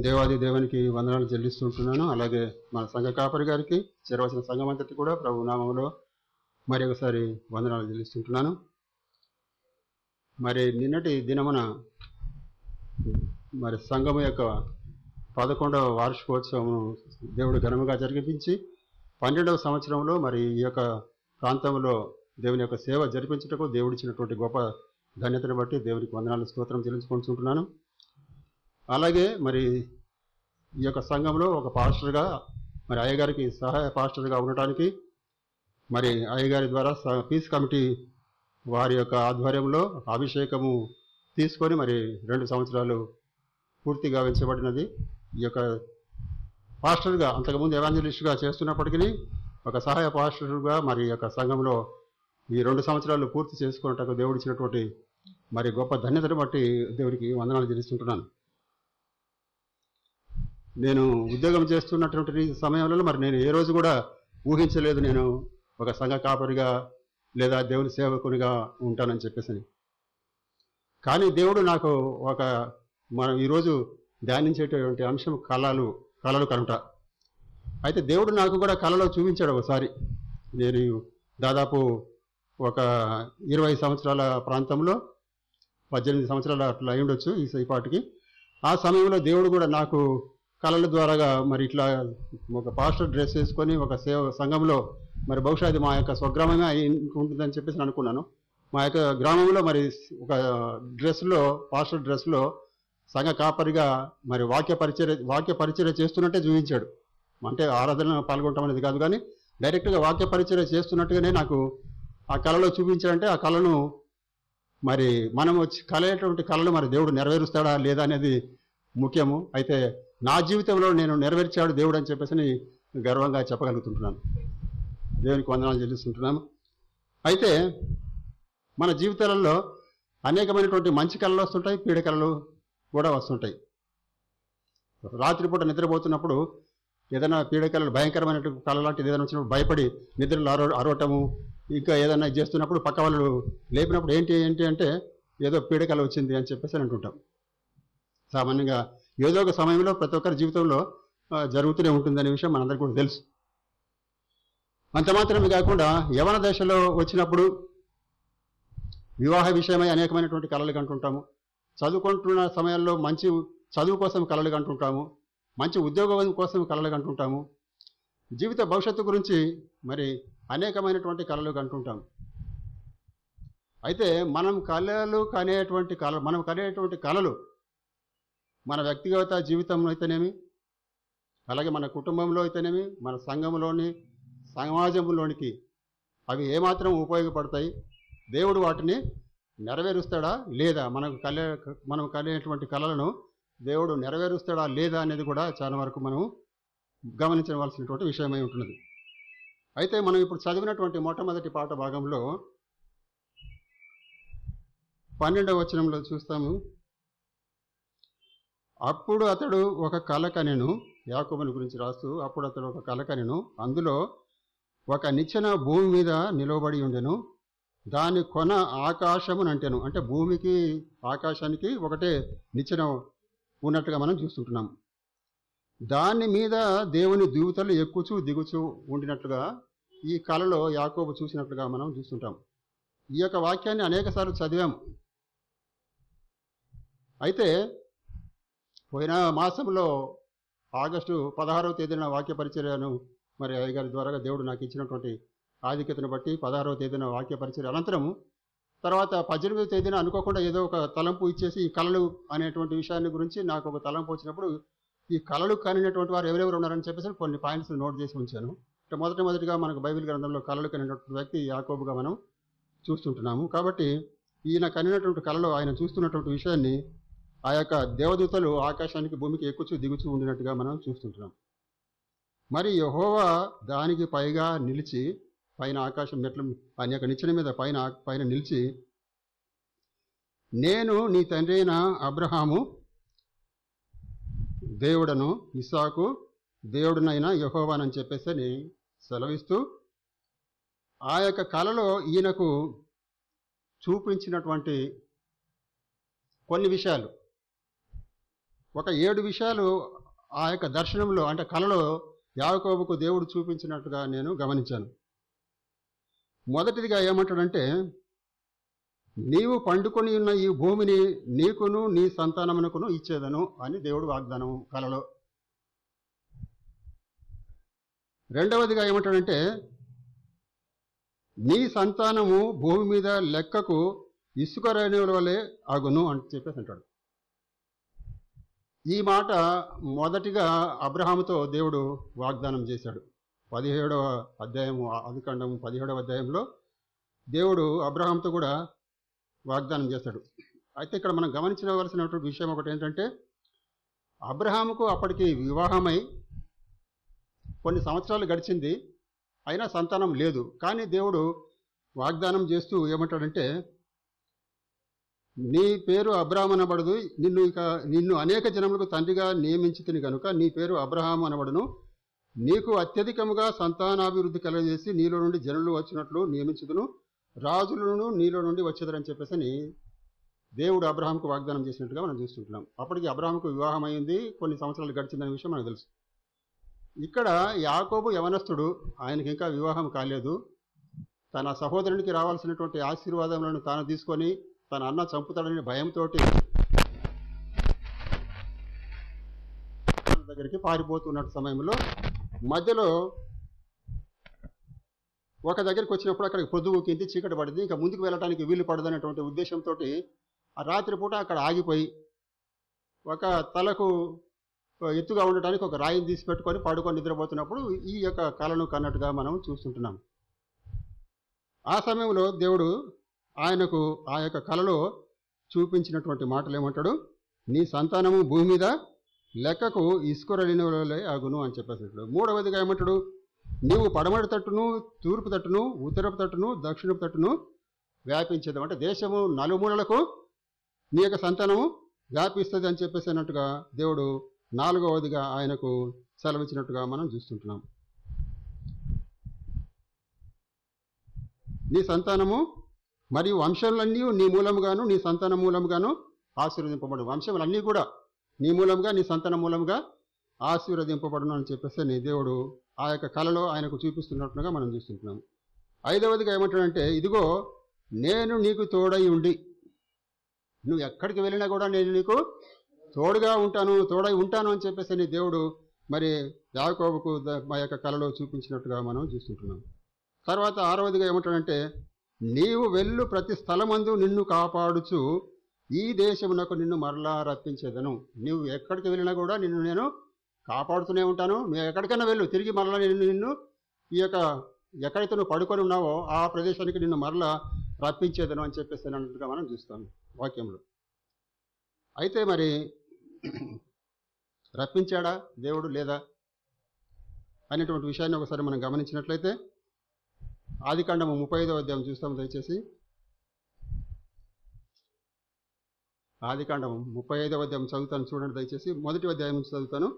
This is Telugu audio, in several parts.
దేవాది దేవునికి వందనాలు చెల్లిస్తుంటున్నాను. అలాగే మన సంఘ కాపరి గారికి, చేరవలసిన సంఘం అంతటి కూడా ప్రభు నామంలో మరి ఒకసారి వందనాలు చెల్లిస్తుంటున్నాను. మరి నిన్నటి దినమున మరి సంఘము యొక్క 11వ వార్షికోత్సవం దేవుడు ఘనముగా జరిపించి 12వ సంవత్సరంలో మరి ఈ యొక్క ప్రాంతంలో దేవుని యొక్క సేవ జరిపించుటకు దేవుడిచ్చినటువంటి గొప్ప ధన్యతను బట్టి దేవునికి వందనాలు స్తోత్రం చెల్లించుకుంటున్నాను. అలాగే మరి ఈ యొక్క సంఘంలో ఒక పాస్టర్గా మరి అయ్యగారికి సహాయ పాస్టర్గా ఉండటానికి మరి అయ్యగారి ద్వారా పీస్ కమిటీ వారి యొక్క ఆధ్వర్యంలో అభిషేకము తీసుకొని మరి 2 సంవత్సరాలు పూర్తిగా వెంచబడినది. ఈ యొక్క పాస్టర్గా అంతకుముందు ఎవాంజలిస్ట్గా చేస్తున్నప్పటికీ ఒక సహాయ పాస్టర్గా మరి యొక్క సంఘంలో ఈ 2 సంవత్సరాలు పూర్తి చేసుకున్నట్టుకు దేవుడిచ్చినటువంటి మరి గొప్ప ధన్యతను బట్టి దేవుడికి వందనాలు చెల్లిస్తుంటున్నాను. నేను ఉద్యోగం చేస్తున్నటువంటి సమయంలో మరి నేను ఏ రోజు కూడా ఊహించలేదు నేను ఒక సంఘ కాపరిగా లేదా దేవుని సేవకునిగా ఉంటానని చెప్పేసి. కానీ దేవుడు నాకు మనం ఈరోజు ధ్యానించేటటువంటి అంశం కళలు కనుట. అయితే దేవుడు నాకు కూడా కళలో చూపించాడు ఒకసారి. నేను దాదాపు ఒక 20 సంవత్సరాల ప్రాంతంలో 18 సంవత్సరాలు అట్లా అయి ఉండొచ్చు ఈ పాటికి. ఆ సమయంలో దేవుడు కూడా నాకు కళల ద్వారాగా మరి ఇట్లా ఒక పాస్టర్ డ్రెస్ వేసుకొని ఒక సంఘంలో మరి బహుశా అది మా యొక్క స్వగ్రామమే అయి ఉంటుందని చెప్పేసి అనుకున్నాను. మా యొక్క గ్రామంలో మరి ఒక డ్రెస్లో పాస్టర్ డ్రెస్లో సంఘ కాపరిగా మరి వాక్య పరిచర్య చేస్తున్నట్టే చూపించాడు. అంటే ఆరాధన పాల్గొనటం అనేది కాదు, కానీ డైరెక్ట్గా వాక్య పరిచర్య చేస్తున్నట్టుగానే నాకు ఆ కళలో చూపించాడంటే ఆ కళను మరి మనం వచ్చి కలయేటువంటి కళను మరి దేవుడు నెరవేరుస్తాడా లేదా అనేది ముఖ్యము. అయితే నా జీవితంలో నేను నెరవేర్చాడు దేవుడు అని చెప్పేసి గర్వంగా చెప్పగలుగుతుంటున్నాను. దేవునికి వందనాలు చెల్లిస్తుంటున్నాను. అయితే మన జీవితాలలో అనేకమైనటువంటి మంచి కళలు వస్తుంటాయి, పీడ కళలు కూడా వస్తుంటాయి. రాత్రిపూట నిద్రపోతున్నప్పుడు ఏదైనా పీడకలలు భయంకరమైన కళ లాంటిది ఏదైనా వచ్చినప్పుడు భయపడి నిద్రలు అరవటము, ఇంకా ఏదైనా చేస్తున్నప్పుడు పక్క వాళ్ళు లేపినప్పుడు ఏంటి అంటే ఏదో పీడకల వచ్చింది అని చెప్పేసి అంటుంటాం. సామాన్యంగా ఏదో ఒక సమయంలో ప్రతి ఒక్కరి జీవితంలో జరుగుతూనే ఉంటుందనే విషయం మనందరికీ కూడా తెలుసు. అంత మాత్రమే కాకుండా యవన దశలో వచ్చినప్పుడు వివాహ విషయమై అనేకమైనటువంటి కళలు కంటుంటాము. చదువుకుంటున్న సమయాల్లో మంచి చదువు కోసం కళలు కంటుంటాము, మంచి ఉద్యోగం కోసం కళలు కంటుంటాము, జీవిత భవిష్యత్తు గురించి మరి అనేకమైనటువంటి కళలు కంటుంటాము. అయితే మనం కనేటువంటి కళలు మన వ్యక్తిగత జీవితంలో అయితేనేమి, అలాగే మన కుటుంబంలో అయితేనేమి, మన సంఘంలోని సమాజంలోనికి అవి ఏమాత్రం ఉపయోగపడతాయి, దేవుడు వాటిని నెరవేరుస్తాడా లేదా, మనం కనేటువంటి కళలను దేవుడు నెరవేరుస్తాడా లేదా అనేది కూడా చాలా వరకు మనం గమనించవలసినటువంటి విషయమై ఉంటున్నది. అయితే మనం ఇప్పుడు చదివినటువంటి మొట్టమొదటి పాట భాగంలో 12వ వచనంలో చూస్తాము. అప్పుడు అతడు ఒక కల కనెను, యాకోబుని గురించి రాస్తూ అప్పుడు అతడు ఒక కల కనెను, అందులో ఒక నిచ్చెన భూమి మీద నిలవబడి ఉండెను, దాని కొన ఆకాశమునంటెను. అంటే భూమికి ఆకాశానికి ఒకటే నిచ్చెన ఉన్నట్టుగా మనం చూస్తుంటున్నాం. దాని మీద దేవుని దూతలు ఎక్కుచూ దిగుచూ ఉండినట్లుగా ఈ కళలో యాకోబు చూసినట్లుగా మనం చూస్తుంటాం. ఈ యొక్క వాక్యాన్ని అనేకసార్లు చదివాము. అయితే పోయిన మాసంలో ఆగస్టు 16వ తేదీన వాక్య పరిచర్యను మరి అయ్యగారి ద్వారా దేవుడు నాకు ఇచ్చినటువంటి ఆధిక్యతను బట్టి 16వ తేదీన వాక్య పరిచర్య అనంతరం తర్వాత 18వ తేదీన అనుకోకుండా ఏదో ఒక తలంపు ఇచ్చేసి ఈ కళలు అనేటువంటి విషయాన్ని గురించి నాకు ఒక తలంపు వచ్చినప్పుడు ఈ కళలు కనినటువంటి వారు ఎవరెవరు ఉన్నారని చెప్పేసి కొన్ని పాయింట్స్ నోట్ చేసి ఉంచాను. అంటే మొదటిగా మనకు బైబిల్ గ్రంథంలో కళలు కనినటువంటి వ్యక్తి యాకోబుగా మనం చూస్తుంటున్నాము. కాబట్టి ఈయన కనినటువంటి కళలో ఆయన చూస్తున్నటువంటి విషయాన్ని ఆ యొక్క దేవదూతలు ఆకాశానికి భూమికి ఎక్కుచూ దిగుచూ ఉండినట్టుగా మనం చూస్తుంటున్నాం. మరి యెహోవా దానికి పైగా నిలిచి పైన ఆకాశం మెట్ల ఆయన యొక్క నిచ్చెన మీద పైన నిలిచి, నేను నీ తండ్రి అయిన అబ్రహాము దేవుడను, ఇస్సాకు దేవుడునైనా యెహోవానని చెప్పేసి సెలవిస్తూ ఆ యొక్క కళలో ఈయనకు చూపించినటువంటి కొన్ని విషయాలు ఒక 7 విషయాలు ఆ యొక్క దర్శనంలో అంటే కలలో యాకోబుకు దేవుడు చూపించినట్టుగా నేను గమనించాను. మొదటిదిగా ఏమంటాడంటే, నీవు పండుకొని ఉన్న ఈ భూమిని నీకును నీ సంతానమునకును ఇచ్చేదను అని దేవుడు వాగ్దానం కలలో. రెండవదిగా ఏమంటాడంటే, నీ సంతానము భూమి మీద లెక్కకు ఇసుక రేణువుల వలె అగును అని చెప్పేసి అంటాడు. ఈ మాట మొదటిగా అబ్రహాముతో దేవుడు వాగ్దానం చేశాడు. 17వ అధ్యాయము ఆదికాండం 17వ అధ్యాయంలో దేవుడు అబ్రహాంతో కూడా వాగ్దానం చేశాడు. అయితే ఇక్కడ మనం గమనించవలసినటువంటి విషయం ఒకటి ఏంటంటే, అబ్రహాముకు అప్పటికి వివాహమై కొన్ని సంవత్సరాలు గడిచింది, అయినా సంతానం లేదు. కానీ దేవుడు వాగ్దానం చేస్తూ ఏమంటాడంటే, నీ పేరు అబ్రహాము అనబడదు, నిన్ను అనేక జనములకు తండ్రిగా నియమించితిని కనుక నీ పేరు అబ్రహాము అనబడును, నీకు అత్యధికముగా సంతానాభివృద్ధి కలగజేసి నీలో నుండి జనులు వచ్చినట్లు నియమించుదును, రాజులను నీలో నుండి వచ్చేదరని చెప్పేసి దేవుడు అబ్రహాంకు వాగ్దానం చేసినట్టుగా మనం చూస్తుంటున్నాం. అప్పటికి అబ్రహాంకు వివాహం అయింది, కొన్ని సంవత్సరాలు గడిచిందనే విషయం మనకు తెలుసు. ఇక్కడ యాకోబు యవనస్తుడు, ఆయనకి ఇంకా వివాహం కాలేదు. తన సహోదరునికి రావాల్సినటువంటి ఆశీర్వాదములను తాను తీసుకొని తన అన్న చంపుతాడని భయంతో దగ్గరికి పారిపోతున్న సమయంలో మధ్యలో ఒక దగ్గరికి వచ్చినప్పుడు అక్కడికి పొద్దుగు కింది చీకటి పడింది, ఇంకా ముందుకు వెళ్ళడానికి వీలు పడదనేటువంటి ఉద్దేశంతో ఆ రాత్రిపూట అక్కడ ఆగిపోయి ఒక తలకు ఎత్తుగా ఉండటానికి ఒక రాయిని తీసి పెట్టుకొని పడుకొని నిద్రపోతున్నప్పుడు ఈ యొక్క కళను కన్నట్టుగా మనం చూస్తుంటున్నాం. ఆ సమయంలో దేవుడు ఆయనకు ఆ యొక్క కళలో చూపించినటువంటి మాటలు ఏమంటాడు, నీ సంతానము భూమి మీద లెక్కకు ఇసుక రేణువుల అగును అని చెప్పేసాడు. మూడవదిగా ఏమంటాడు, నీవు పడమటి తట్టును తూర్పు తట్టును ఉత్తరపు తట్టును దక్షిణపు తట్టును వ్యాపించేది, అంటే దేశము నలుమూలలకు నీ యొక్క సంతానము వ్యాపిస్తుంది అని చెప్పేసి అన్నట్టుగా దేవుడు నాలుగవదిగా ఆయనకు సెలవిచ్చినట్టుగా మనం చూస్తుంటున్నాం. నీ సంతానము మరియు వంశములన్నీ నీ మూలముగాను నీ సంతాన మూలముగాను ఆశీర్వదింపబడు, వంశములన్నీ కూడా నీ మూలంగా నీ సంతాన మూలంగా ఆశీర్వదింపబడును అని చెప్పేసి నీ దేవుడు ఆ యొక్క కళలో ఆయనకు చూపిస్తున్నట్టుగా మనం చూస్తుంటున్నాం. ఐదవదిగా ఏమంటాడంటే, ఇదిగో నేను నీకు తోడై ఉండి, నువ్వు ఎక్కడికి వెళ్ళినా కూడా నేను నీకు తోడై ఉంటాను అని చెప్పేసి నీ దేవుడు మరి యాకోబుకు మా యొక్క కళలో చూపించినట్టుగా మనం చూస్తుంటున్నాం. తర్వాత ఆరవదిగా ఏమంటాడంటే, నీవు వెళ్ళు ప్రతి స్థలమందు నిన్ను కాపాడుచు ఈ దేశమునకు నిన్ను మరలా రప్పించేదను. నువ్వు ఎక్కడికి వెళ్ళినా కూడా నేను కాపాడుతూనే ఉంటాను, నువ్వు ఎక్కడికైనా వెళ్ళు, తిరిగి మరలా నిన్ను ఈ యొక్క ఎక్కడైతే నువ్వు పడుకొని ఉన్నావో ఆ ప్రదేశానికి నిన్ను మరలా రప్పించేదను అని చెప్పేసి అన్నట్టుగా మనం చూస్తాం వాక్యంలో. అయితే మరి రప్పించాడా దేవుడు లేదా అనేటువంటి విషయాన్ని ఒకసారి మనం గమనించినట్లయితే ఆదికాండము 35వ అధ్యాయం చూస్తాము దయచేసి. ఆదికాండము 35వ అధ్యాయం చదువుతాను చూడండి దయచేసి. మొదటి అధ్యాయం నుంచి చదువుతాను.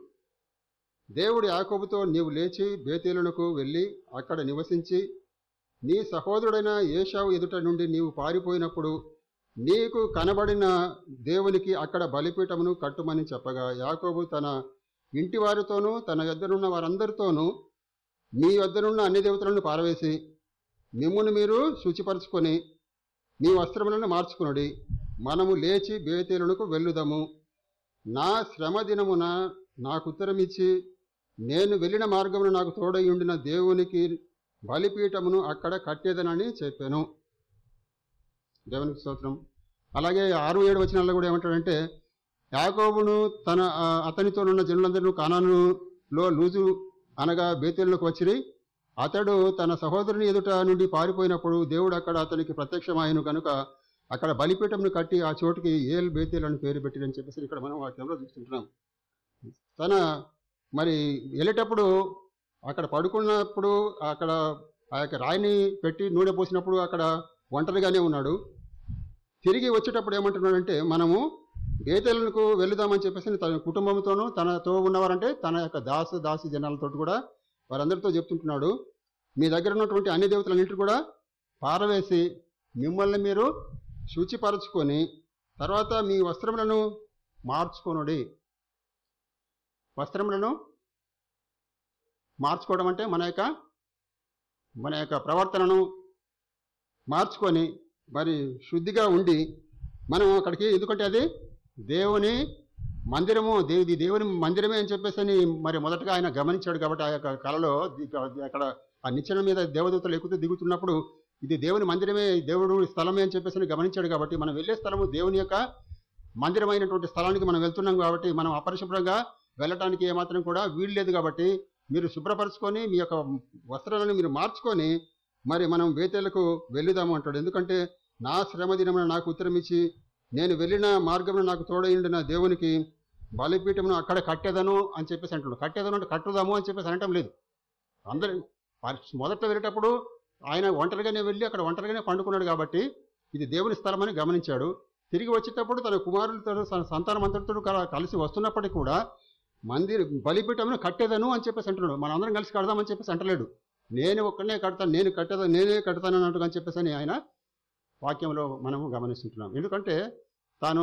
దేవుడు యాకోబుతో, నీవు లేచి బేతేలునకు వెళ్ళి అక్కడ నివసించి నీ సహోదరుడైన ఏశావు ఎదుట నుండి నీవు పారిపోయినప్పుడు నీకు కనబడిన దేవునికి అక్కడ బలిపీఠమును కట్టుమని చెప్పగా, యాకోబు తన ఇంటి వారితోనూ తన యొద్దనున్న వారందరితోనూ మీ యొద్దనున్న అన్ని దేవతలను పారవేసి మిమ్మును మీరు శుచిపరచుకొని మీ వస్త్రములను మార్చుకునుడి, మనము లేచి బేతేలునకు వెళ్ళుదము, నా శ్రమ దినమున నాకు ఉత్తరమిచ్చి నేను వెళ్ళిన మార్గమును నాకు తోడై ఉండిన దేవునికి బలిపీఠమును అక్కడ కట్టేదనని చెప్పాను. దేవునికి స్తోత్రం. అలాగే 6-7 వచనాల్లో కూడా ఏమంటాడంటే, యాకోబును అతనితోనున్న జనులందరూ కానానులో లూజు అనగా బేతేలునకు వచ్చిరి. అతడు తన సహోదరుని ఎదుట నుండి పారిపోయినప్పుడు దేవుడు అక్కడ అతనికి ప్రత్యక్షమాయను కనుక అక్కడ బలిపీఠంను కట్టి ఆ చోటుకి ఏల్ బేతేల్ అని పేరు పెట్టిరని చెప్పేసి ఇక్కడ మనం వాక్యంలో చూస్తుంటున్నాం. తన మరి వెళ్ళేటప్పుడు అక్కడ పడుకున్నప్పుడు అక్కడ ఆ యొక్క రాయిని పెట్టి నూనె పోసినప్పుడు అక్కడ ఒంటరిగానే ఉన్నాడు. తిరిగి వచ్చేటప్పుడు ఏమంటున్నాడంటే, మనము బేతేలునకు వెళుదామని చెప్పేసి తన కుటుంబంతోనూ తనతో ఉన్నవారంటే తన యొక్క దాసి జనాలతో కూడా వారందరితో చెప్తుంటున్నాడు, మీ దగ్గర ఉన్నటువంటి అన్ని దేవతలన్నింటినీ కూడా పారవేసి మిమ్మల్ని మీరు శుచిపరచుకొని తర్వాత మీ వస్త్రములను మార్చుకొనుడి, వస్త్రములను మార్చుకోవడం అంటే మన యొక్క ప్రవర్తనను మార్చుకొని మరి శుద్ధిగా ఉండి మనం అక్కడికి, ఎందుకంటే అది దేవుని మందిరము, దేవుని మందిరమే అని చెప్పేసి అని మరి మొదటగా ఆయన గమనించాడు. కాబట్టి ఆ యొక్క కళలో అక్కడ ఆ నిచ్చెన మీద దేవదూతలు ఎక్కుతూ దిగుతున్నప్పుడు ఇది దేవుని మందిరమే, దేవుడు స్థలమే అని చెప్పేసి గమనించాడు. కాబట్టి మనం వెళ్ళే స్థలము దేవుని యొక్క మందిరమైనటువంటి స్థలానికి మనం వెళ్తున్నాం. కాబట్టి మనం అపరిశుభ్రంగా వెళ్ళటానికి ఏమాత్రం కూడా వీలు లేదు. కాబట్టి మీరు శుభ్రపరచుకొని మీ యొక్క వస్త్రాలను మీరు మార్చుకొని మరి మనం బేతేలకు వెళ్ళుదాము అంటాడు. ఎందుకంటే నా శ్రమ దినమున నాకు ఉత్తరం ఇచ్చి నేను వెళ్ళిన మార్గమున నాకు తోడైండిన దేవునికి బలిపీఠమును అక్కడ కట్టేదను అని చెప్పేసి అంటున్నాడు. కట్టేదను అంటే కట్టుదాము అని చెప్పేసి అనటం లేదు. అందరి మొదట వెళ్ళేటప్పుడు ఆయన ఒంటరిగానే వెళ్ళి అక్కడ ఒంటరిగానే పండుకున్నాడు. కాబట్టి ఇది దేవుని స్థలం అని గమనించాడు. తిరిగి వచ్చేటప్పుడు తన కుమారులతో సంతానమంతటితో కలిసి వస్తున్నప్పటికీ కూడా బలిపీఠమును కట్టేదను అని చెప్పేసి అంటున్నాడు. మనందరం కలిసి కడదామని చెప్పేసి అంటలేడు. నేను ఒక్కనే కడతాను, నేనే కడతాను అన్నట్టుగా అని చెప్పేసి అని ఆయన వాక్యంలో మనము గమనిస్తుంటున్నాం. ఎందుకంటే తాను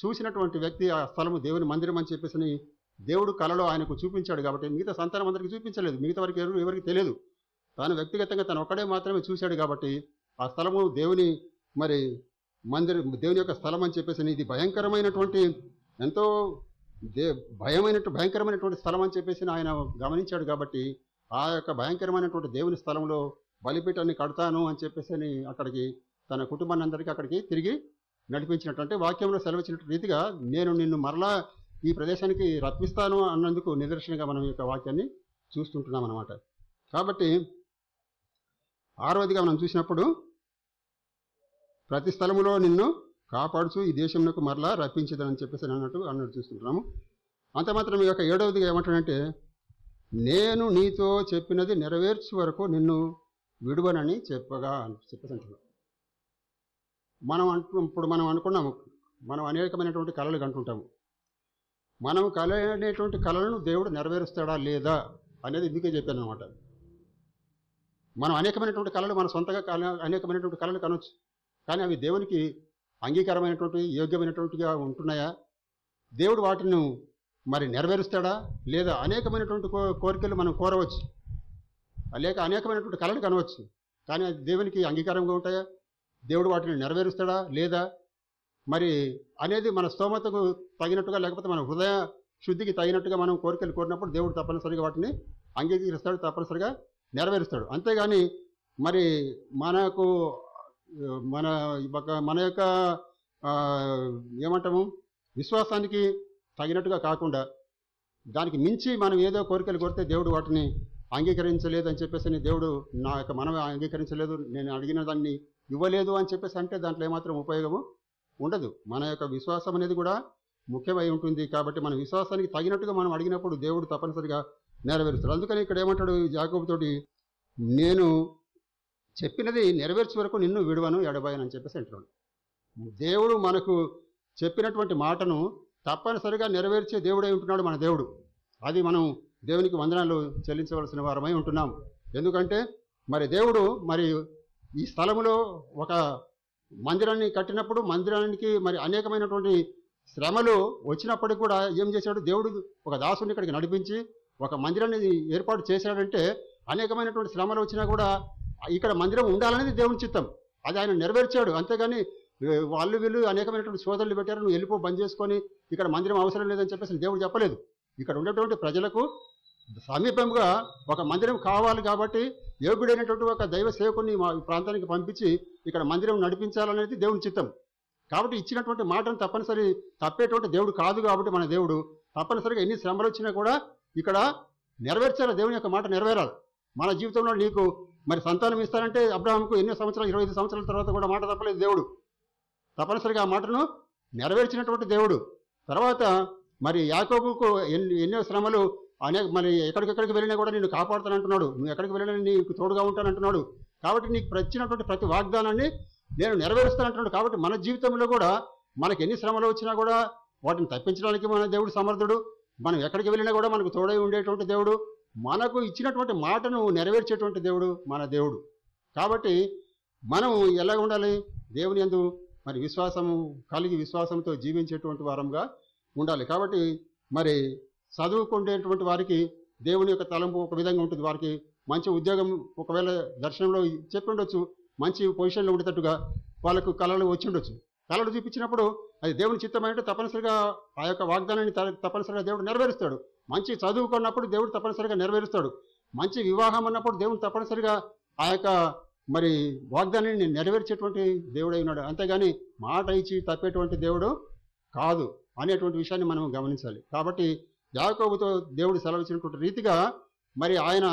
చూసినటువంటి వ్యక్తి ఆ స్థలము దేవుని మందిరం అని చెప్పేసి దేవుడు కలలో ఆయనకు చూపించాడు. కాబట్టి మిగతా సంతానం అందరికీ చూపించలేదు, మిగతా వారికి ఎవరికి తెలియదు. తాను వ్యక్తిగతంగా తను ఒక్కడే మాత్రమే చూశాడు. కాబట్టి ఆ స్థలము దేవుని మరి దేవుని యొక్క స్థలం అని చెప్పేసి ఇది భయంకరమైనటువంటి, ఎంతో భయంకరమైనటువంటి స్థలం అని చెప్పేసి ఆయన గమనించాడు. కాబట్టి ఆ యొక్క భయంకరమైనటువంటి దేవుని స్థలంలో బలిపీఠాన్ని కడతాను అని చెప్పేసి అక్కడికి తన కుటుంబాన్ని అందరికీ అక్కడికి తిరిగి నడిపించినట్టు, అంటే వాక్యంలో సెలవిచ్చినట్టు రీతిగా నేను నిన్ను మరలా ఈ ప్రదేశానికి రప్పిస్తాను అన్నందుకు నిదర్శనంగా మనం ఈ యొక్క వాక్యాన్ని చూస్తుంటున్నాం అన్నమాట. కాబట్టి 6వదిగా మనం చూసినప్పుడు ప్రతి స్థలములో నిన్ను కాపాడుచు ఈ దేశంలోకి మరలా రప్పించదని చెప్పేసి అన్నట్టు చూస్తుంటున్నాము. అంత మాత్రం ఈ యొక్క 7వదిగా ఏమంటాడంటే నేను నీతో చెప్పినది నెరవేర్చు వరకు నిన్ను విడువనని చెప్పేసి అంటున్నాం. ఇప్పుడు మనం అనుకున్నాము, మనం అనేకమైనటువంటి కళలు కంటుంటాము. మనం అనేటువంటి కళలను దేవుడు నెరవేరుస్తాడా లేదా అనేది ఇందుకే చెప్పాను అనమాట. మనం అనేకమైనటువంటి కళలు మన సొంతగా అనేకమైనటువంటి కళలు కనవచ్చు. కానీ అవి దేవునికి అంగీకారమైనటువంటి యోగ్యమైనటువంటిగా ఉంటున్నాయా? దేవుడు వాటిని మరి నెరవేరుస్తాడా లేదా? అనేకమైనటువంటి కోరికలు మనం కోరవచ్చు, లేక అనేకమైనటువంటి కళలు కనవచ్చు. కానీ అది దేవునికి అంగీకారంగా ఉంటాయా? దేవుడు వాటిని నెరవేరుస్తాడా లేదా మరి అనేది మన స్తోమతకు తగినట్టుగా, లేకపోతే మన హృదయ శుద్ధికి తగినట్టుగా మనం కోరికలు కోరినప్పుడు దేవుడు తప్పనిసరిగా వాటిని అంగీకరిస్తాడు, తప్పనిసరిగా నెరవేరుస్తాడు. అంతేగాని మరి మన యొక్క ఏమంటాము విశ్వాసానికి తగినట్టుగా కాకుండా దానికి మించి మనం ఏదో కోరికలు కోరితే దేవుడు వాటిని అంగీకరించలేదు అని చెప్పేసి, దేవుడు నా యొక్క మనమే అంగీకరించలేదు, నేను అడిగిన దాన్ని ఇవ్వలేదు అని చెప్పేసి అంటే దాంట్లో ఏమాత్రం ఉపయోగము ఉండదు. మన యొక్క విశ్వాసం అనేది కూడా ముఖ్యమై ఉంటుంది. కాబట్టి మన విశ్వాసానికి తగినట్టుగా మనం అడిగినప్పుడు దేవుడు తప్పనిసరిగా నెరవేరుస్తాడు. అందుకని ఇక్కడ ఏమంటాడు యాకోబుతోటి, నేను చెప్పినది నెరవేర్చే వరకు నిన్ను విడువను ఎడబాయను అని చెప్పేసి అంటున్నాడు. దేవుడు మనకు చెప్పినటువంటి మాటను తప్పనిసరిగా నెరవేర్చే దేవుడై ఉంటున్నాడు మన దేవుడు. అది మనం దేవునికి వందనాలు చెల్లించవలసిన వారమై ఉంటున్నాం. ఎందుకంటే మరి దేవుడు మరి ఈ స్థలములో ఒక మందిరాన్ని కట్టినప్పుడు మందిరానికి మరి అనేకమైనటువంటి శ్రమలు వచ్చినప్పటికి కూడా ఏం చేశాడు? దేవుడు ఒక దాసుని ఇక్కడికి నడిపించి ఒక మందిరాన్ని ఏర్పాటు చేశాడంటే అనేకమైనటువంటి శ్రమలు వచ్చినా కూడా ఇక్కడ మందిరం ఉండాలనేది దేవుని చిత్తం. అది ఆయన నెరవేర్చాడు. అంతేగాని వీళ్ళు అనేకమైనటువంటి సోదరులు పెట్టారు, నువ్వు వెళ్ళిపో బంద్ చేసుకొని ఇక్కడ మందిరం అవసరం లేదని చెప్పేసి దేవుడు చెప్పలేదు. ఇక్కడ ఉన్నటువంటి ప్రజలకు సమీపంగా ఒక మందిరం కావాలి. కాబట్టి యోగ్యుడైనటువంటి ఒక దైవ సేవకుని మా ప్రాంతానికి పంపించి ఇక్కడ మందిరం నడిపించాలనేది దేవుని చిత్తం. కాబట్టి ఇచ్చినటువంటి మాటను తప్పనిసరి తప్పేటువంటి దేవుడు కాదు. కాబట్టి మన దేవుడు తప్పనిసరిగా ఎన్ని శ్రమలు వచ్చినా కూడా ఇక్కడ నెరవేర్చాలి. దేవుని యొక్క మాట నెరవేరాలి. మన జీవితంలో నీకు మరి సంతానం ఇస్తారంటే అబ్రాహాముకు ఎన్నో సంవత్సరాలు 25 సంవత్సరాల తర్వాత కూడా మాట తప్పలేదు. దేవుడు తప్పనిసరిగా ఆ మాటను నెరవేర్చినటువంటి దేవుడు. తర్వాత మరి యాకోబుకు ఎన్నో శ్రమలు మరి ఎక్కడికెక్కడికి వెళ్ళినా కూడా నేను కాపాడుతానంటున్నాడు, నువ్వు ఎక్కడికి వెళ్ళినా నీకు తోడుగా ఉంటానంటున్నాడు. కాబట్టి నీకు వచ్చినటువంటి ప్రతి వాగ్దానాన్ని నేను నెరవేరుస్తానంటున్నాడు. కాబట్టి మన జీవితంలో కూడా మనకి ఎన్ని శ్రమలు వచ్చినా కూడా వాటిని తప్పించడానికి మన దేవుడు సమర్థుడు. మనం ఎక్కడికి వెళ్ళినా కూడా మనకు తోడై ఉండేటువంటి దేవుడు, మనకు ఇచ్చినటువంటి మాటను నెరవేర్చేటువంటి దేవుడు మన దేవుడు. కాబట్టి మనం ఎలా ఉండాలి? దేవుని యందు మరి విశ్వాసము కలిగి విశ్వాసంతో జీవించేటువంటి వారంగా ఉండాలి. కాబట్టి మరి చదువుకునేటువంటి వారికి దేవుని యొక్క తలంపు ఒక విధంగా ఉంటుంది. వారికి మంచి ఉద్యోగం ఒకవేళ దర్శనంలో చెప్పి ఉండొచ్చు, మంచి పొజిషన్లో ఉండేటట్టుగా వాళ్ళకు కళలు వచ్చి ఉండొచ్చు. కళలు చూపించినప్పుడు అది దేవుని చిత్తమైనట్టు తప్పనిసరిగా ఆ యొక్క వాగ్దానాన్ని తప్పనిసరిగా దేవుడు నెరవేరుస్తాడు. మంచి చదువుకున్నప్పుడు దేవుడు తప్పనిసరిగా నెరవేరుస్తాడు. మంచి వివాహం అన్నప్పుడు దేవుడు తప్పనిసరిగా ఆ యొక్క మరి వాగ్దానాన్ని నెరవేర్చేటువంటి దేవుడై ఉన్నాడు. అంతేగాని మాట ఇచ్చి తప్పేటువంటి దేవుడు కాదు అనేటువంటి విషయాన్ని మనం గమనించాలి. కాబట్టి యాకోబుతో దేవుడు సెలవిచ్చినటువంటి రీతిగా మరి ఆయన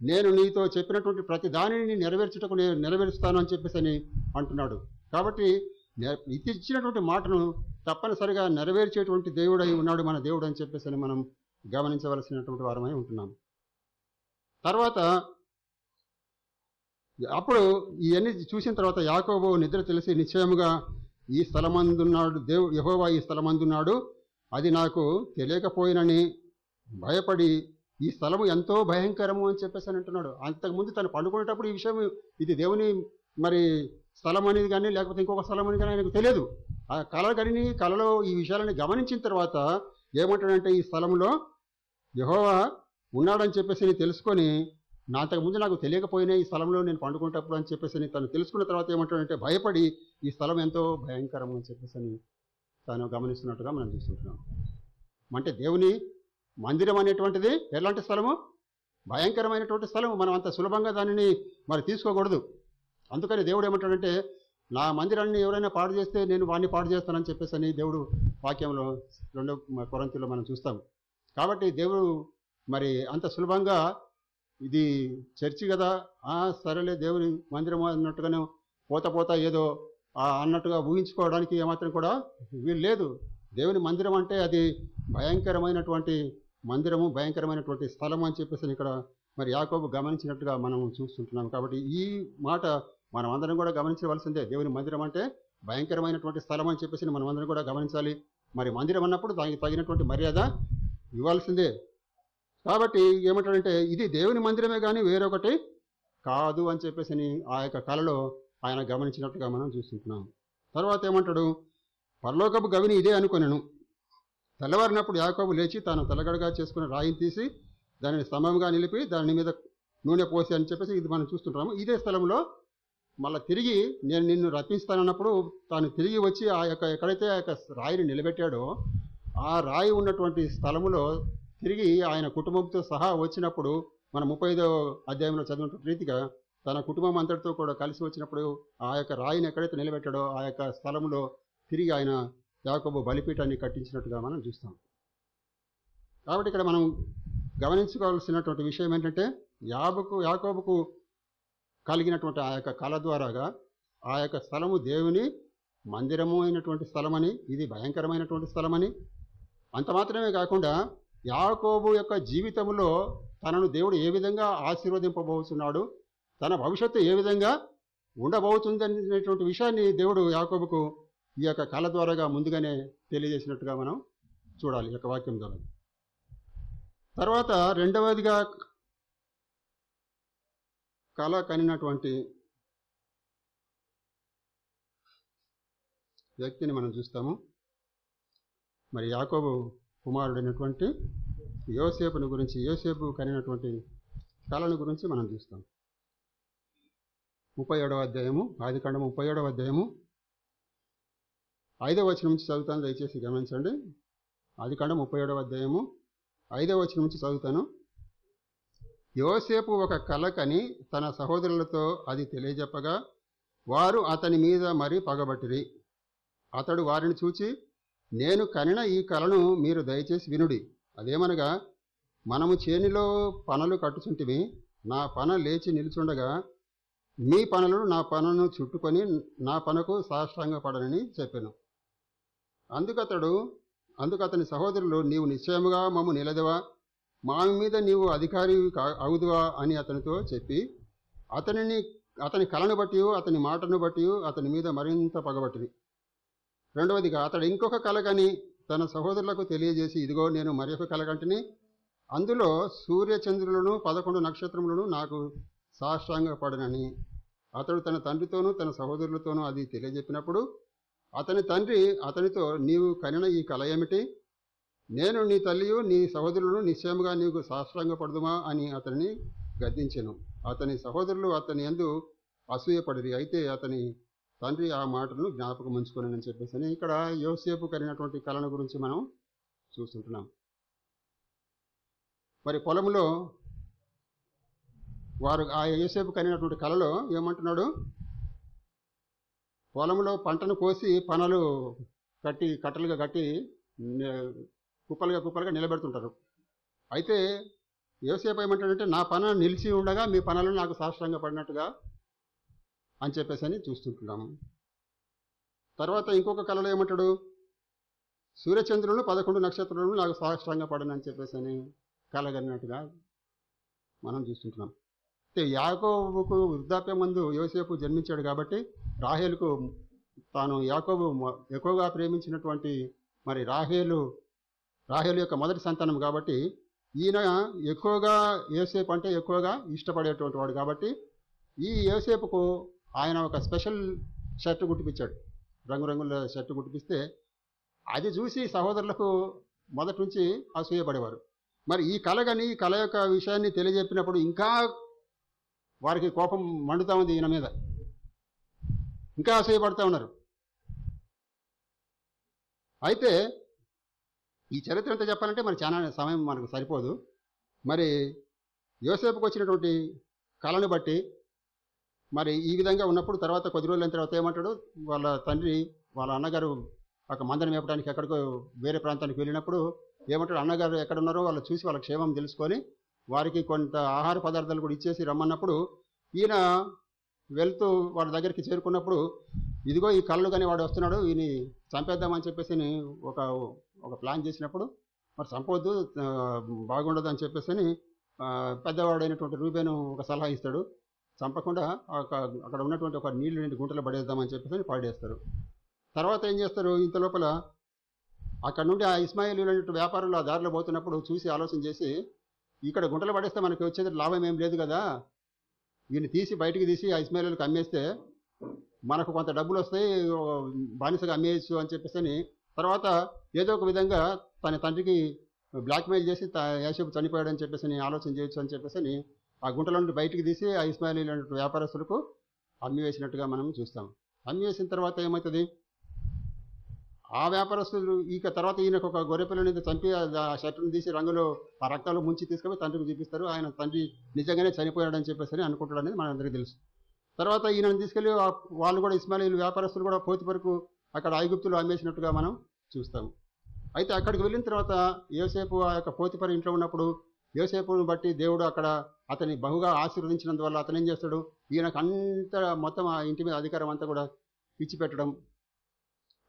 నేను నీతో చెప్పినటువంటి ప్రతి దానిని నెరవేర్చుటకు నేను నెరవేరుస్తాను అని చెప్పేసి అని అంటున్నాడు. కాబట్టి ఇచ్చినటువంటి మాటను తప్పనిసరిగా నెరవేర్చేటువంటి దేవుడై ఉన్నాడు మన దేవుడు అని చెప్పేసి అని మనం గమనించవలసినటువంటి వారమై ఉంటున్నాం. తర్వాత అప్పుడు ఇవన్నీ చూసిన తర్వాత యాకోబు నిద్ర తెలిసి నిశ్చయముగా ఈ స్థలమందున్నాడు యెహోవా ఈ స్థలమందున్నాడు, అది నాకు తెలియకపోయినని భయపడి ఈ స్థలము ఎంతో భయంకరము అని చెప్పేసి అని అంటున్నాడు. అంతకుముందు తను పండుకునేటప్పుడు ఈ విషయం ఇది దేవుని మరి స్థలం అనేది కానీ లేకపోతే ఇంకొక స్థలం అనేది కానీ ఆయనకు తెలియదు. ఆ కళలో ఈ విషయాలని గమనించిన తర్వాత ఏమంటాడంటే ఈ స్థలంలో యెహోవా ఉన్నాడని చెప్పేసి తెలుసుకొని అంతకుముందు నాకు తెలియకపోయినా ఈ స్థలంలో నేను పండుకునేటప్పుడు అని చెప్పేసి తను తెలుసుకున్న తర్వాత ఏమంటాడంటే భయపడి ఈ స్థలం ఎంతో భయంకరం అని చెప్పేసి తాను గమనిస్తున్నట్టుగా మనం చూస్తుంటున్నాం. అంటే దేవుని మందిరం అనేటువంటిది ఎలాంటి స్థలము? భయంకరమైనటువంటి స్థలము. మనం అంత సులభంగా దానిని మరి తీసుకోకూడదు. అందుకని దేవుడు ఏమంటాడంటే నా మందిరాన్ని ఎవరైనా పాడు చేస్తే నేను వాడిని పాడు చేస్తానని చెప్పేసి దేవుడు వాక్యంలో 2 కొరింథీయులో మనం చూస్తాం. కాబట్టి దేవుడు మరి అంత సులభంగా ఇది చర్చి కదా సరేలే దేవుని మందిరం అన్నట్టుగానే పోతా ఏదో అన్నట్టుగా ఊహించుకోవడానికి ఏమాత్రం కూడా వీలు లేదు. దేవుని మందిరం అంటే అది భయంకరమైనటువంటి మందిరము, భయంకరమైనటువంటి స్థలం అని చెప్పేసి ఇక్కడ మరి యాకోబు గమనించినట్టుగా మనం చూస్తుంటున్నాం. కాబట్టి ఈ మాట మనం అందరం కూడా గమనించవలసిందే. దేవుని మందిరం అంటే భయంకరమైనటువంటి స్థలం అని చెప్పేసి మనం అందరం కూడా గమనించాలి. మరి మందిరం అన్నప్పుడు దానికి తగినటువంటి మర్యాద ఇవ్వాల్సిందే. కాబట్టి ఏమంటాడంటే ఇది దేవుని మందిరమే కానీ వేరొకటి కాదు అని చెప్పేసి ఆ యొక్క కళలో ఆయన గమనించినట్టుగా మనం చూస్తుంటున్నాం. తర్వాత ఏమంటాడు, పరలోకపు గవిని ఇదే అనుకొనెను. తెల్లవారినప్పుడు యాకోబు లేచి తాను తలగడగా చేసుకుని రాయిని తీసి దానిని స్తంభంగా నిలిపి దాని మీద నూనె పోసి అని చెప్పేసి ఇది మనం చూస్తుంటాము. ఇదే స్థలంలో మళ్ళీ తిరిగి నేను నిన్ను రప్పిస్తానన్నప్పుడు తాను తిరిగి వచ్చి ఆ యొక్క ఎక్కడైతే ఆ యొక్క రాయిని నిలబెట్టాడో ఆ రాయి ఉన్నటువంటి స్థలములో తిరిగి ఆయన కుటుంబంతో సహా వచ్చినప్పుడు మన 35వ అధ్యాయంలో చదివిన రీతిగా తన కుటుంబం అంతటితో కూడా కలిసి వచ్చినప్పుడు ఆ యొక్క రాయిని ఎక్కడైతే నిలబెట్టాడో ఆ యొక్క స్థలంలో తిరిగి ఆయన యాకోబు బలిపీఠాన్ని కట్టించినట్టుగా మనం చూస్తాం. కాబట్టి ఇక్కడ మనం గమనించుకోవాల్సినటువంటి విషయం ఏంటంటే యాకోబుకు కలిగినటువంటి ఆ యొక్క కళ ద్వారాగా ఆ యొక్క స్థలము దేవుని మందిరము అయినటువంటి స్థలమని, ఇది భయంకరమైనటువంటి స్థలమని, అంత మాత్రమే కాకుండా యాకోబు యొక్క జీవితంలో తనను దేవుడు ఏ విధంగా ఆశీర్వదింపబోతున్నాడు, తన భవిష్యత్తు ఏ విధంగా ఉండబోతుందనేటువంటి విషయాన్ని దేవుడు యాకోబుకు ఈ యొక్క కళ ద్వారాగా ముందుగానే తెలియజేసినట్టుగా మనం చూడాలి ఈ యొక్క వాక్యం ద్వారా. తర్వాత రెండవదిగా కళ కనినటువంటి వ్యక్తిని మనం చూస్తాము. మరి యాకోబు కుమారుడైనటువంటి యోసేపుని గురించి, యోసేపు కనినటువంటి కళను గురించి మనం చూస్తాం. 37వ అధ్యాయము, ఆదికాండము 37వ అధ్యాయము 5వ వచనం నుంచి చదువుతాను, దయచేసి గమనించండి. ఆదికాండం 37వ అధ్యాయము 5వ వచనం నుంచి చదువుతాను. యోసేపు ఒక కల కని తన సహోదరులతో అది తెలియజెప్పగా వారు అతని మీద మరి పగబట్టిరి. అతడు వారిని చూచి, నేను కనిన ఈ కలను మీరు దయచేసి వినుడి. అదేమనగా, మనము చేనిలో పనలు కట్టుచుంటిమి, నా పన లేచి నిలుచుండగా మీ పనులను నా పనను చుట్టుకొని నా పనకు సాష్టాంగపడనని చెప్పాను. అందుకతని సహోదరులు, నీవు నిశ్చయముగా మమ్ము నిలదవా, మా మీద నీవు అధికారి అవుదువా అని అతనితో చెప్పి అతని కలను బట్టి అతని మాటను బట్టి అతని మీద మరింత పగబట్టింది. రెండవదిగా అతడు ఇంకొక కలగని తన సహోదరులకు తెలియజేసి, ఇదిగో నేను మరొక కలగంటిని, అందులో సూర్యచంద్రులను 11 నక్షత్రములను నాకు సాష్టాంగపడనని అతడు తన తండ్రితోనూ తన సహోదరులతోనూ అది తెలియజెప్పినప్పుడు అతని తండ్రి అతనితో, నీవు కనిన ఈ కల ఏమిటి, నేను నీ తల్లియు నీ సహోదరులను నిశ్చయముగా నీకు సాష్టాంగపడదుమా అని అతనిని గద్దించెను. అతని సహోదరులు అతని యందు అసూయపడిరి. అయితే అతని తండ్రి ఆ మాటలను జ్ఞాపకం ఉంచుకొనని చెప్పేసి ఇక్కడ యోసేపు కలిగినటువంటి కళను గురించి మనం చూస్తుంటున్నాం. మరి పొలంలో వారు ఆ యోసేపు కలిగినటువంటి కళలో ఏమంటున్నాడు, పొలంలో పంటను కోసి పనలు కట్టి కట్టలుగా కట్టి కుప్పలుగా నిలబెడుతుంటారు. అయితే యోసేపు ఏమంటాడంటే, నా పన నిలిచి ఉండగా మీ పనులను నాకు సాష్టాంగ పడినట్టుగా అని చెప్పేసి అని చూస్తుంటున్నాము. తర్వాత ఇంకొక కళలో ఏమంటాడు, సూర్యచంద్రులను 11 నక్షత్రాలను నాకు సాష్టాంగ పడనని చెప్పేసి అని కలగలిగినట్టుగా మనం చూస్తుంటున్నాం. అయితే యాకోబుకు వృద్ధాప్యం ముందు యోసేపు జన్మించాడు కాబట్టి రాహేలుకు తాను యాకోబు ఎక్కువగా ప్రేమించినటువంటి మరి రాహేలు యొక్క మొదటి సంతానం కాబట్టి ఈయన ఎక్కువగా యోసేపు అంటే ఎక్కువగా ఇష్టపడేటువంటి వాడు కాబట్టి ఈ యోసేపుకు ఆయన ఒక స్పెషల్ షర్ట్ కుట్టిపించాడు. రంగురంగుల షర్ట్ కుట్టిపిస్తే అది చూసి సహోదరులకు మొదటి నుంచి అసూయపడేవారు. మరి ఈ కళ యొక్క విషయాన్ని తెలియజెప్పినప్పుడు ఇంకా వారికి కోపం మండుతూ ఉంది, ఈయన మీద ఇంకా అసూయపడుతూ ఉన్నారు. అయితే ఈ చరిత్ర ఎంత చెప్పాలంటే మరి చాలా సమయం మనకు సరిపోదు. మరి యోసేపుకు వచ్చినటువంటి కళను బట్టి మరి ఈ విధంగా ఉన్నప్పుడు తర్వాత కొద్ది రోజులైన తర్వాత ఏమంటాడు, వాళ్ళ తండ్రి వాళ్ళ అన్నగారు ఒక మందను మేపడానికి ఎక్కడికో వేరే ప్రాంతానికి వెళ్ళినప్పుడు ఏమంటాడు, అన్నగారు ఎక్కడున్నారో వాళ్ళు చూసి వాళ్ళ క్షేమం తెలుసుకొని వారికి కొంత ఆహార పదార్థాలు కూడా ఇచ్చేసి రమ్మన్నప్పుడు ఈయన వెళ్తూ వాడి దగ్గరికి చేరుకున్నప్పుడు ఇదిగో ఈ కళ్ళు కానీ వాడు వస్తున్నాడు, ఈయన చంపేద్దామని చెప్పేసి ఒక ప్లాన్ చేసినప్పుడు మరి చంపవద్దు బాగుండదు అని చెప్పేసి పెద్దవాడైనటువంటి రూబేను ఒక సలహా ఇస్తాడు. చంపకుండా అక్కడ ఉన్నటువంటి ఒక నీళ్లు నిండి గుంటలో పడేద్దామని చెప్పేసి పాడేస్తారు. తర్వాత ఏం చేస్తారు, ఇంత లోపల అక్కడ నుండి ఆ ఇస్మాయిల్ వ్యాపారులు ఆ దారిలో పోతున్నప్పుడు చూసి ఆలోచన చేసి ఇక్కడ గుంటలు పడేస్తే మనకి వచ్చేది లాభం ఏం లేదు కదా, వీళ్ళు తీసి బయటికి తీసి ఆ ఇస్మాయిల్కి అమ్మేస్తే మనకు కొంత డబ్బులు వస్తాయి, బానిసగా అమ్మేయచ్చు అని చెప్పేసి తర్వాత ఏదో ఒక విధంగా తన తండ్రికి బ్లాక్మెయిల్ చేసి యోసేపు చనిపోయాడని చెప్పేసి ఆలోచన చేయొచ్చు అని చెప్పేసి ఆ గుంటలో నుండి బయటికి తీసి ఆ ఇస్మాయిల్ వ్యాపారస్తులకు అమ్మివేసినట్టుగా మనం చూస్తాం. అమ్మివేసిన తర్వాత ఏమవుతుంది, ఆ వ్యాపారస్తులు ఇక తర్వాత ఈయనకు ఒక గొర్రెపిల్లని చంపి ఆ షర్టును తీసి రంగులో ఆ రక్తాలు ముంచి తీసుకొని తండ్రికి చూపిస్తారు. ఆయన తండ్రి నిజంగానే చనిపోయాడని చెప్పేసి అనుకుంటాడు అనేది మనందరికీ తెలుసు. తర్వాత ఈయనను తీసుకెళ్ళి వాళ్ళు కూడా ఇస్మాయిల్ వ్యాపారస్తులు కూడా పోతిఫరుకు అక్కడ ఐగుప్తులు అమ్మేసినట్టుగా మనం చూస్తాము. అయితే అక్కడికి వెళ్ళిన తర్వాత యోసేపు ఆ యొక్క పోతిఫరు ఇంట్లో ఉన్నప్పుడు యోసేపును బట్టి దేవుడు అక్కడ అతన్ని బహుగా ఆశీర్వదించినందువల్ల అతను ఏం చేస్తాడు, ఈయనకు అంత మొత్తం ఆ ఇంటి మీద అధికారం అంతా కూడా ఇచ్చిపెట్టడం,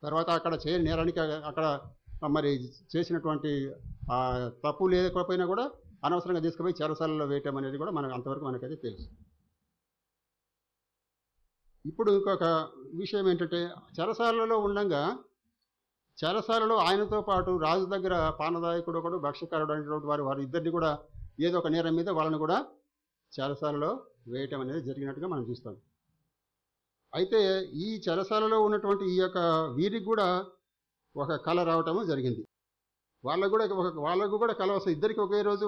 తర్వాత అక్కడ చేయని నేరానికి అక్కడ మరి చేసినటువంటి తప్పు లేకపోయినా కూడా అనవసరంగా తీసుకుపోయి చెరసాలలో వేయటం అనేది కూడా అంతవరకు మనకైతే తెలుసు. ఇప్పుడు ఇంకొక విషయం ఏంటంటే, చెరసాలలో ఉండగా చెరసాలలో ఆయనతో పాటు రాజు దగ్గర పానదాయకుడు ఒకడు భక్ష్యకారుడు అనేటువంటి వారు ఇద్దరిని కూడా ఏదో ఒక నేరం మీద వాళ్ళని కూడా చెరసాలలో వేయటం అనేది జరిగినట్టుగా మనం చూస్తాం. అయితే ఈ చెరసాలలో ఉన్నటువంటి ఈ యొక్క వీరికి కూడా ఒక కళ రావటము జరిగింది. వాళ్ళకు కూడా కళ వస్తుంది. ఇద్దరికి ఒకే రోజు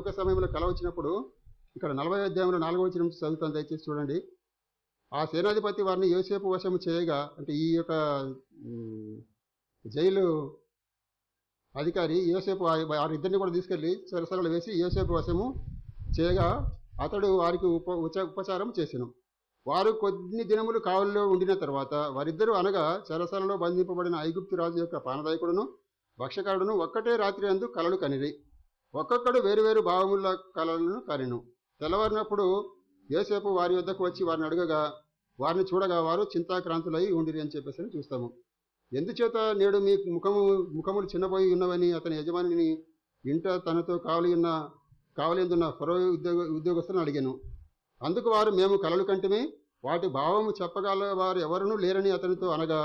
ఒకే సమయంలో కళ వచ్చినప్పుడు ఇక్కడ 40వ అధ్యాయంలో 4వ వచనం నుంచి చదువుతాను, దయచేసి చూడండి. ఆ సేనాధిపతి వారిని యోసేపు వశము చేయగా, అంటే ఈ యొక్క జైలు అధికారి యోసేపు వారిద్దరిని కూడా తీసుకెళ్లి చెరసాలలో వేసి యోసేపు వశము చేయగా అతడు వారికి ఉపచారం చేసెను. వారు కొన్ని దినములు కావలిలో ఉండిన తర్వాత వారిద్దరూ అనగా చెరసాలలో బంధింపబడిన ఐగుప్తు రాజు యొక్క పానదాయకుడును భక్ష్యకారుడును ఒక్కటే రాత్రి అందు కలలు కనిరి. ఒక్కొక్కడు వేరువేరు భావముల కలలను కనెను. తెల్లవారినప్పుడు యోసేపు వారి వద్దకు వచ్చి వారిని అడగగా వారిని చూడగా వారు చింతాక్రాంతులై ఉండిరి అని చెప్పేసి చూస్తాము. ఎందుచేత నేడు మీ ముఖములు చిన్నపోయి ఉన్నవని అతని యజమానిని ఇంట తనతో కావలిందున్న ఫరో ఉద్యోగస్తులను అడిగాను. అందుకు వారు, మేము కలలు కంటిమి, వాటి భావము చెప్పగల వారు ఎవరునూ లేరని అతనితో అనగా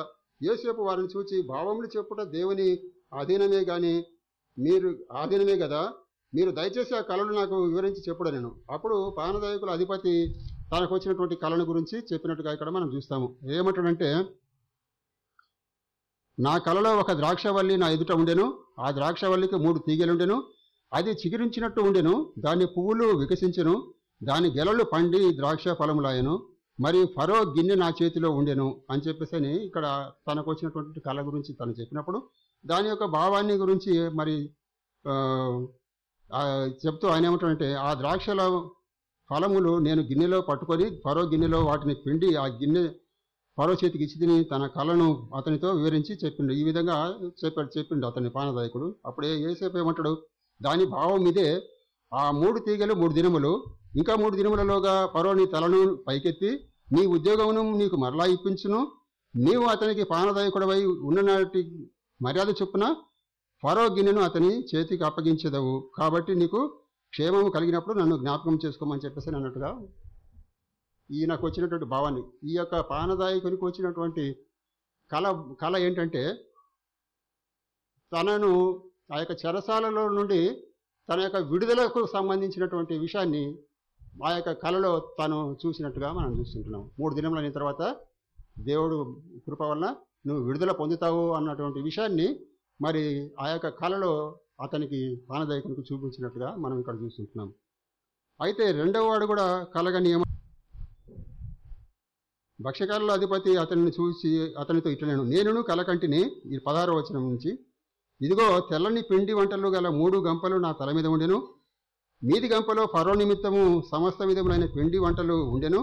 యోసేపు వారిని చూచి, భావములు చెప్పుట దేవుని ఆధీనమే గాని ఆధీనమే కదా, మీరు దయచేసి ఆ కళను నాకు వివరించి చెప్పుడనెను. అప్పుడు పానదాయకుల అధిపతి తనకు వచ్చినటువంటి కళను గురించి చెప్పినట్టుగా ఇక్కడ మనం చూస్తాము. ఏమంటాడంటే, నా కలలో ఒక ద్రాక్షవల్లి నా ఎదుట ఉండెను. ఆ ద్రాక్షవల్లికి 3 తీగెలుండెను. అది చిగురించినట్టు ఉండెను. దాని పువ్వులు వికసించెను. దాని గెలలు పండి ద్రాక్ష ఫలములాయను. మరియు ఫరో గిన్నె నా చేతిలో ఉండెను అని చెప్పేసి ఇక్కడ తనకు వచ్చినటువంటి కళ గురించి తను చెప్పినప్పుడు దాని యొక్క భావాన్ని గురించి మరి చెప్తూ ఆయన ఏమంటాడంటే, ఆ ద్రాక్షల ఫలములు నేను గిన్నెలో పట్టుకొని ఫరో గిన్నెలో వాటిని పిండి ఆ గిన్నె ఫరో చేతికి ఇచ్చి తిని తన కళను అతనితో వివరించి చెప్పిండు. ఈ విధంగా చెప్పిండు అతని పానదాయకుడు. అప్పుడే యోసేపు ఏమంటాడు, దాని భావం ఇదే, ఆ 3 తీగలు 3 దినములు, ఇంకా 3 దినములలోగా ఫరో నీ తలను పైకెత్తి నీ ఉద్యోగమును నీకు మరలా ఇప్పించును. నీవు అతనికి పానదాయకుడవై ఉన్ననాటి మర్యాద చొప్పున ఫరో గిన్నెను అతని చేతికి అప్పగించేదవు. కాబట్టి నీకు క్షేమము కలిగినప్పుడు నన్ను జ్ఞాపకం చేసుకోమని చెప్పేసి అన్నట్టుగా ఈయనకు వచ్చినటువంటి భావాన్ని, ఈ యొక్క పానదాయకునికి వచ్చినటువంటి కళ ఏంటంటే, తనను ఆ యొక్క చెరసాలలో నుండి తన యొక్క విడుదలకు సంబంధించినటువంటి విషయాన్ని ఆ యొక్క కళలో తను చూసినట్టుగా మనం చూస్తుంటున్నాం. 3 దినములైన తర్వాత దేవుడు కృప వలన నువ్వు విడుదల పొందుతావు అన్నటువంటి విషయాన్ని మరి ఆ యొక్క కళలో అతనికి పానదాయకునికి చూపించినట్టుగా మనం ఇక్కడ చూస్తుంటున్నాం. అయితే రెండవ వాడు కూడా కలగని భక్ష్యకారుల అధిపతి అతనిని చూసి అతనితో ఇట్లనేను, నేనును కలకంటిని. ఈ 16వ వచనం నుంచి, ఇదిగో తెల్లని పిండి వంటలు గల 3 గంపలు నా తల మీద ఉండెను. మీది గంపలో ఫరో నిమిత్తము సమస్త విధములైన పిండి వంటలు ఉండెను.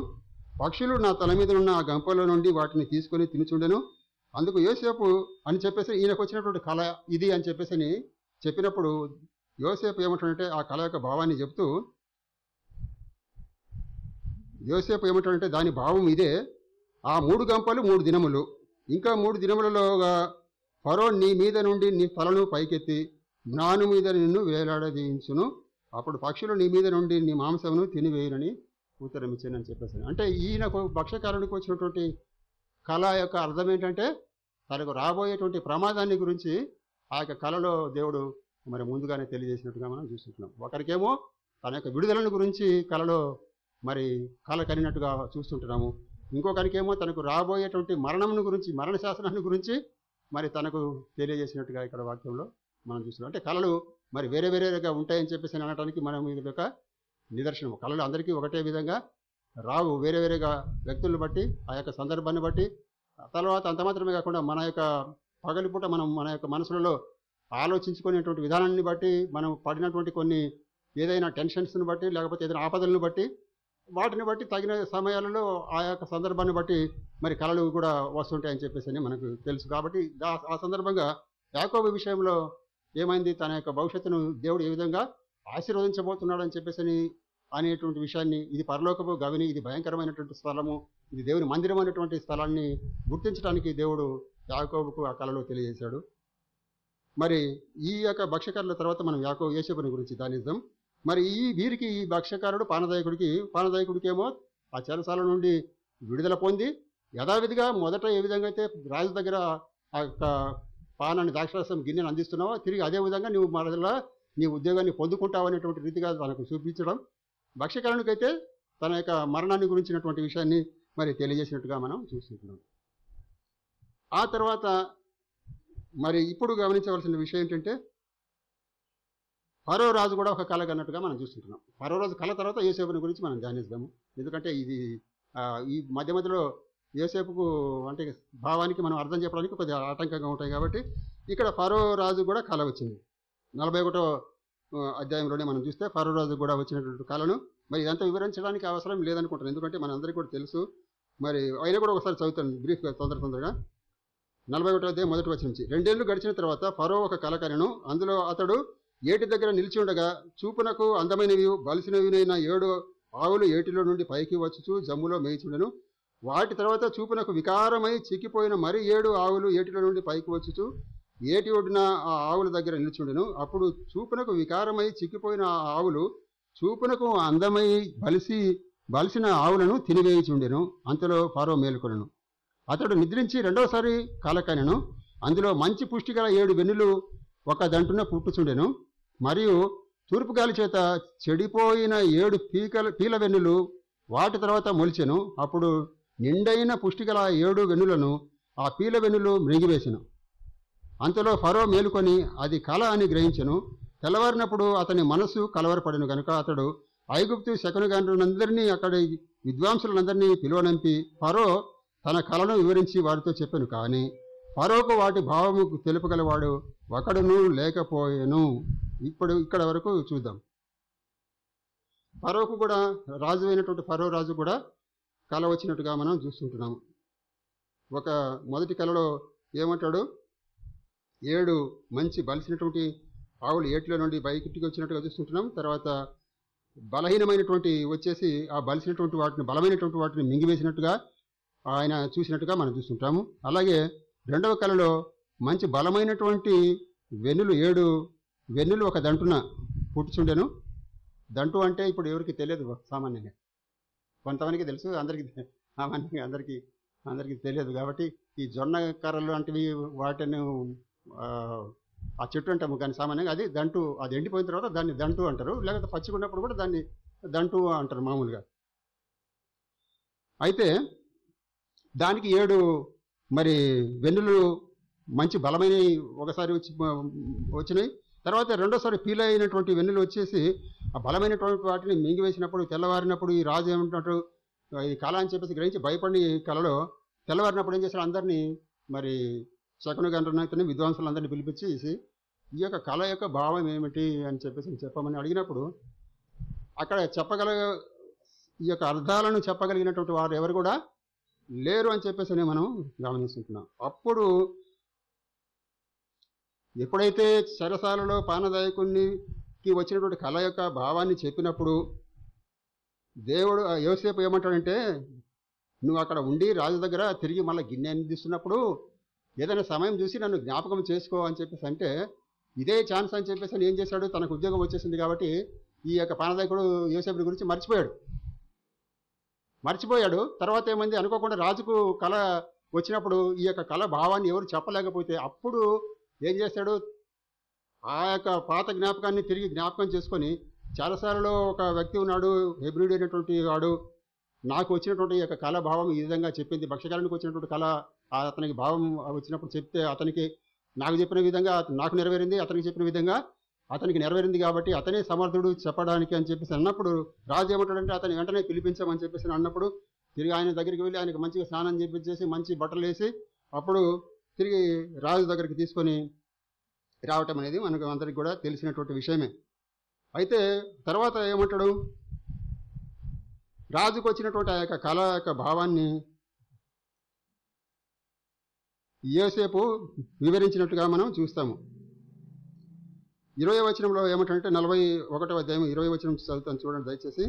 పక్షులు నా తల మీద ఉన్న ఆ గంపలో నుండి వాటిని తీసుకొని తినుచుండెను. అందుకు యోసేపు అని చెప్పేసి ఈయనకు వచ్చినటువంటి కళ ఇది అని చెప్పేసి చెప్పినప్పుడు యోసేపు ఏమంటాడంటే, ఆ కళ యొక్క భావాన్ని చెప్తూ యోసేపు ఏమంటాడంటే, దాని భావం ఇదే, ఆ 3 గంపలు 3 దినములు, ఇంకా 3 దినములలోగా ఫరో నీ మీద నుండి నీ తలను పైకెత్తి మ్రాను మీద నిన్ను వేలాడదీయించును. అప్పుడు పక్షులు నీ మీద నుండి నీ మాంసమును తినివేయనని ఉత్తరం ఇచ్చానని చెప్పేసి. అంటే ఈయనకు భక్ష్యకారునికి వచ్చినటువంటి కళ యొక్క అర్థం ఏంటంటే, తనకు రాబోయేటువంటి ప్రమాదాన్ని గురించి ఆ యొక్క కళలో దేవుడు మరి ముందుగానే తెలియజేసినట్టుగా మనం చూస్తుంటున్నాం. ఒకరికేమో తన యొక్క విడుదలను గురించి కళలో మరి కళ కనినట్టుగా చూస్తుంటున్నాము. ఇంకొకరికేమో తనకు రాబోయేటువంటి మరణం గురించి, మరణ శాసనాన్ని గురించి మరి తనకు తెలియజేసినట్టుగా ఇక్కడ వాక్యంలో మనం చూస్తున్నాం. అంటే కళలు మరి వేరే వేరేగా ఉంటాయని చెప్పేసి అనడానికి మనం ఇది ఒక నిదర్శనం. కళలు అందరికీ ఒకటే విధంగా రావు, వేరే వేరేగా వ్యక్తులను బట్టి, ఆ యొక్క సందర్భాన్ని బట్టి. తర్వాత అంత మాత్రమే కాకుండా మన యొక్క పగలిపూట మనం మన యొక్క మనసులలో ఆలోచించుకునేటువంటి విధానాన్ని బట్టి, మనం పడినటువంటి కొన్ని ఏదైనా టెన్షన్స్ని బట్టి, లేకపోతే ఏదైనా ఆపదలను బట్టి, వాటిని బట్టి తగిన సమయాలలో ఆ యొక్క సందర్భాన్ని బట్టి మరి కళలు కూడా వస్తుంటాయని చెప్పేసి మనకు తెలుసు. కాబట్టి ఆ సందర్భంగా యాకోబు విషయంలో ఏమైంది, తన యొక్క భవిష్యత్తును దేవుడు ఏ విధంగా ఆశీర్వదించబోతున్నాడు అని చెప్పేసి అనేటువంటి విషయాన్ని, ఇది పరలోకపు గవిని, ఇది భయంకరమైనటువంటి స్థలము, ఇది దేవుని మందిరం అనేటువంటి స్థలాన్ని గుర్తించడానికి దేవుడు యాకోబుకు ఆ కళలో తెలియజేశాడు. మరి ఈ యొక్క భక్ష్యకారుల తర్వాత మనం యోసేపుని గురించి ధ్యానిద్దాం. మరి వీరికి ఈ భక్ష్యకారుడు పానదాయకుడికేమో ఆ చెరసాల నుండి విడుదల పొంది యథావిధిగా మొదట ఏ విధంగా అయితే రాజు దగ్గర ఆ యొక్క పానాన్ని ద్రాక్షరసం గిన్నెను అందిస్తున్నావో తిరిగి అదే విధంగా నువ్వు మరలా నీ ఉద్యోగాన్ని పొందుకుంటావు అనేటువంటి రీతిగా తనకు చూపించడం, భక్ష్యకారునికైతే తన యొక్క మరణాన్ని గురించినటువంటి విషయాన్ని మరి తెలియజేసినట్టుగా మనం చూస్తుంటున్నాం. ఆ తర్వాత మరి ఇప్పుడు గమనించవలసిన విషయం ఏంటంటే, ఫరో రాజు కూడా ఒక కళ కన్నట్టుగా మనం చూస్తుంటున్నాం. ఫరో రాజు కళ తర్వాత యోసేపుని గురించి మనం ధ్యానిస్తాము. ఎందుకంటే ఇది ఈ మధ్య మధ్యలో యోసేపుకు అంటే భావానికి మనం అర్థం చెప్పడానికి కొద్దిగా ఆటంకంగా ఉంటాయి. కాబట్టి ఇక్కడ ఫరో రాజు కూడా కళ వచ్చింది. 41వ అధ్యాయంలోనే మనం చూస్తే ఫరో రాజు కూడా వచ్చినటువంటి కళను మరి ఇదంతా వివరించడానికి అవసరం లేదనుకుంటాను, ఎందుకంటే మన అందరికీ కూడా తెలుసు. మరి అయినా కూడా ఒకసారి చదువుతాను బ్రీఫ్గా తొందరగా. 41వ అధ్యాయం 1వ వచనం నుంచి, 2 ఏళ్ళు గడిచిన తర్వాత ఫరో ఒక కల కనెను. అందులో అతడు ఏటి దగ్గర నిలిచి ఉండగా చూపునకు అందమైనవి బలిసినవినైన 7 ఆవులు ఏటిలో నుండి పైకి వచ్చుచు జమ్ములో మేయిచుండెను. వాటి తర్వాత చూపునకు వికారమై చిక్కిపోయిన మరి 7 ఆవులు ఏటిలో నుండి పైకి వచ్చుచు ఏటి ఒడ్డున ఆ ఆవుల దగ్గర నిలిచుండెను. అప్పుడు చూపునకు వికారమై చిక్కిపోయిన ఆ ఆవులు చూపునకు అందమై బలిసిన ఆవులను తినివేయుచుండెను. అంతలో ఫరో మేలుకొనెను. అతడు నిద్రించి రెండవసారి కల కనెను. అందులో మంచి పుష్టి గల 7 వెన్నులు ఒక దంటున పుట్టుచుండెను. మరియు తూర్పుగాలి చేత చెడిపోయిన 7 పీల వెన్నులు వాటి తర్వాత మొలిచెను. అప్పుడు నిండైన పుష్టి గల 7 వెన్నులను ఆ పీల వెన్నులు మృంగివేసెను. అంతలో ఫరో మేలుకొని అది కల అని గ్రహించెను. తెల్లవారినప్పుడు అతని మనస్సు కలవరపడెను గనుక అతడు ఐగుప్తు శకునగాండ్రులందరినీ అక్కడి విద్వాంసులందరినీ పిలువనంపి ఫరో తన కలను వివరించి వారితో చెప్పెను. కానీ ఫరోకు వాటి భావము తెలుపగలవాడు ఒకడును లేకపోయెను. ఇక్కడ వరకు చూద్దాం. ఫరోకు కూడా రాజు అయినటువంటి ఫరో రాజు కూడా కల వచ్చినట్టుగా మనం చూస్తుంటున్నాము. ఒక మొదటి కలలో ఏమంటాడు, 7 మంచి బలిసినటువంటి ఆవులు ఏటిలో నుండి బయటికి వచ్చినట్టుగా చూస్తుంటున్నాం. తర్వాత బలహీనమైనటువంటి వచ్చేసి ఆ బలిసినటువంటి వాటిని బలమైనటువంటి వాటిని మింగివేసినట్టుగా ఆయన చూసినట్టుగా మనం చూస్తుంటాము. అలాగే రెండవ కలలో మంచి బలమైనటువంటి వెన్నులు 7 వెన్నులు ఒక దంటున పుట్టుచుండెను. దంటు అంటే ఇప్పుడు ఎవరికి తెలియదు, సామాన్యంగా కొంతమందికి తెలుసు, సామాన్యంగా అందరికీ తెలియదు. కాబట్టి ఈ జొన్న కర్రలు లాంటివి వాటిని ఆ చెట్టు అంటాము, కానీ సామాన్యంగా అది దంటు. అది ఎండిపోయిన తర్వాత దాన్ని దంటు అంటారు, లేకపోతే పచ్చిగా ఉన్నప్పుడు కూడా దాన్ని దంటు అంటారు మామూలుగా. అయితే దానికి 7 మరి వెన్నులు మంచి బలమైన ఒకసారి వచ్చినాయి. తర్వాత రెండోసారి పీల్ అయినటువంటి వెన్నులు వచ్చేసి ఆ బలమైనటువంటి వాటిని మింగివేసినప్పుడు తెల్లవారినప్పుడు ఈ రాజు ఏమంటున్నట్టు ఈ కళ అని చెప్పేసి గ్రహించి భయపడి కళలో తెల్లవారినప్పుడు ఏం చేశాడు, అందరినీ మరి శకునగాండ్రుని విద్వాంసులందరినీ పిలిపించి ఈ యొక్క కళ యొక్క భావం ఏమిటి అని చెప్పేసి చెప్పమని అడిగినప్పుడు అక్కడ ఈ యొక్క అర్థాలను చెప్పగలిగినటువంటి వారు ఎవరు కూడా లేరు అని చెప్పేసి మనం గమనిస్తుంటున్నాం. అప్పుడు ఎప్పుడైతే చెరసాలలో పానదాయకునికి వచ్చినటువంటి కళ యొక్క భావాన్ని చెప్పినప్పుడు దేవుడు యోసేపు ఏమంటాడంటే, నువ్వు అక్కడ ఉండి రాజు దగ్గర తిరిగి మళ్ళీ గిన్నె అందిస్తున్నప్పుడు ఏదైనా సమయం చూసి నన్ను జ్ఞాపకం చేసుకో అని చెప్పేసి అంటే, ఇదే ఛాన్స్ అని చెప్పేసి ఏం చేశాడు, తనకు ఉద్యోగం వచ్చేసింది కాబట్టి ఈ యొక్క పానదాయకుడు యోసేపు గురించి మర్చిపోయాడు. తర్వాత ఏమైంది, అనుకోకుండా రాజుకు కళ వచ్చినప్పుడు ఈ యొక్క కళ భావాన్ని ఎవరు చెప్పలేకపోతే అప్పుడు ఏం చేశాడు, ఆ యొక్క పాత జ్ఞాపకాన్ని తిరిగి జ్ఞాపకం చేసుకొని, చెరసాలలో ఒక వ్యక్తి ఉన్నాడు, హెబ్రీయుడు అయినటువంటి వాడు, నాకు వచ్చినటువంటి యొక్క కళ భావం ఈ విధంగా చెప్పింది. భక్ష్యకాలానికి వచ్చినటువంటి కళ అతనికి భావం వచ్చినప్పుడు చెప్తే అతనికి నాకు చెప్పిన విధంగా నాకు నెరవేరింది, అతనికి చెప్పిన విధంగా అతనికి నెరవేరింది, కాబట్టి అతనే సమర్థుడు చెప్పడానికి అని చెప్పేసి అన్నప్పుడు రాజు ఏమంటాడంటే అతని వెంటనే పిలిపించామని చెప్పేసి అన్నప్పుడు తిరిగి ఆయన దగ్గరికి వెళ్ళి ఆయనకు మంచిగా స్నానం చేపించేసి మంచి బట్టలు వేసి అప్పుడు తిరిగి రాజు దగ్గరికి తీసుకొని రావటం అనేది మనకు అందరికి కూడా తెలిసినటువంటి విషయమే. అయితే తర్వాత ఏమంటాడు, రాజుకు వచ్చినటువంటి ఆ యొక్క కళ యొక్క భావాన్ని యోసేపు వివరించినట్టుగా మనం చూస్తాము. 20వ వచనంలో ఏమంటాడంటే 41వ అధ్యాయం 20వ వచనం చదువుతాను చూడండి దయచేసి.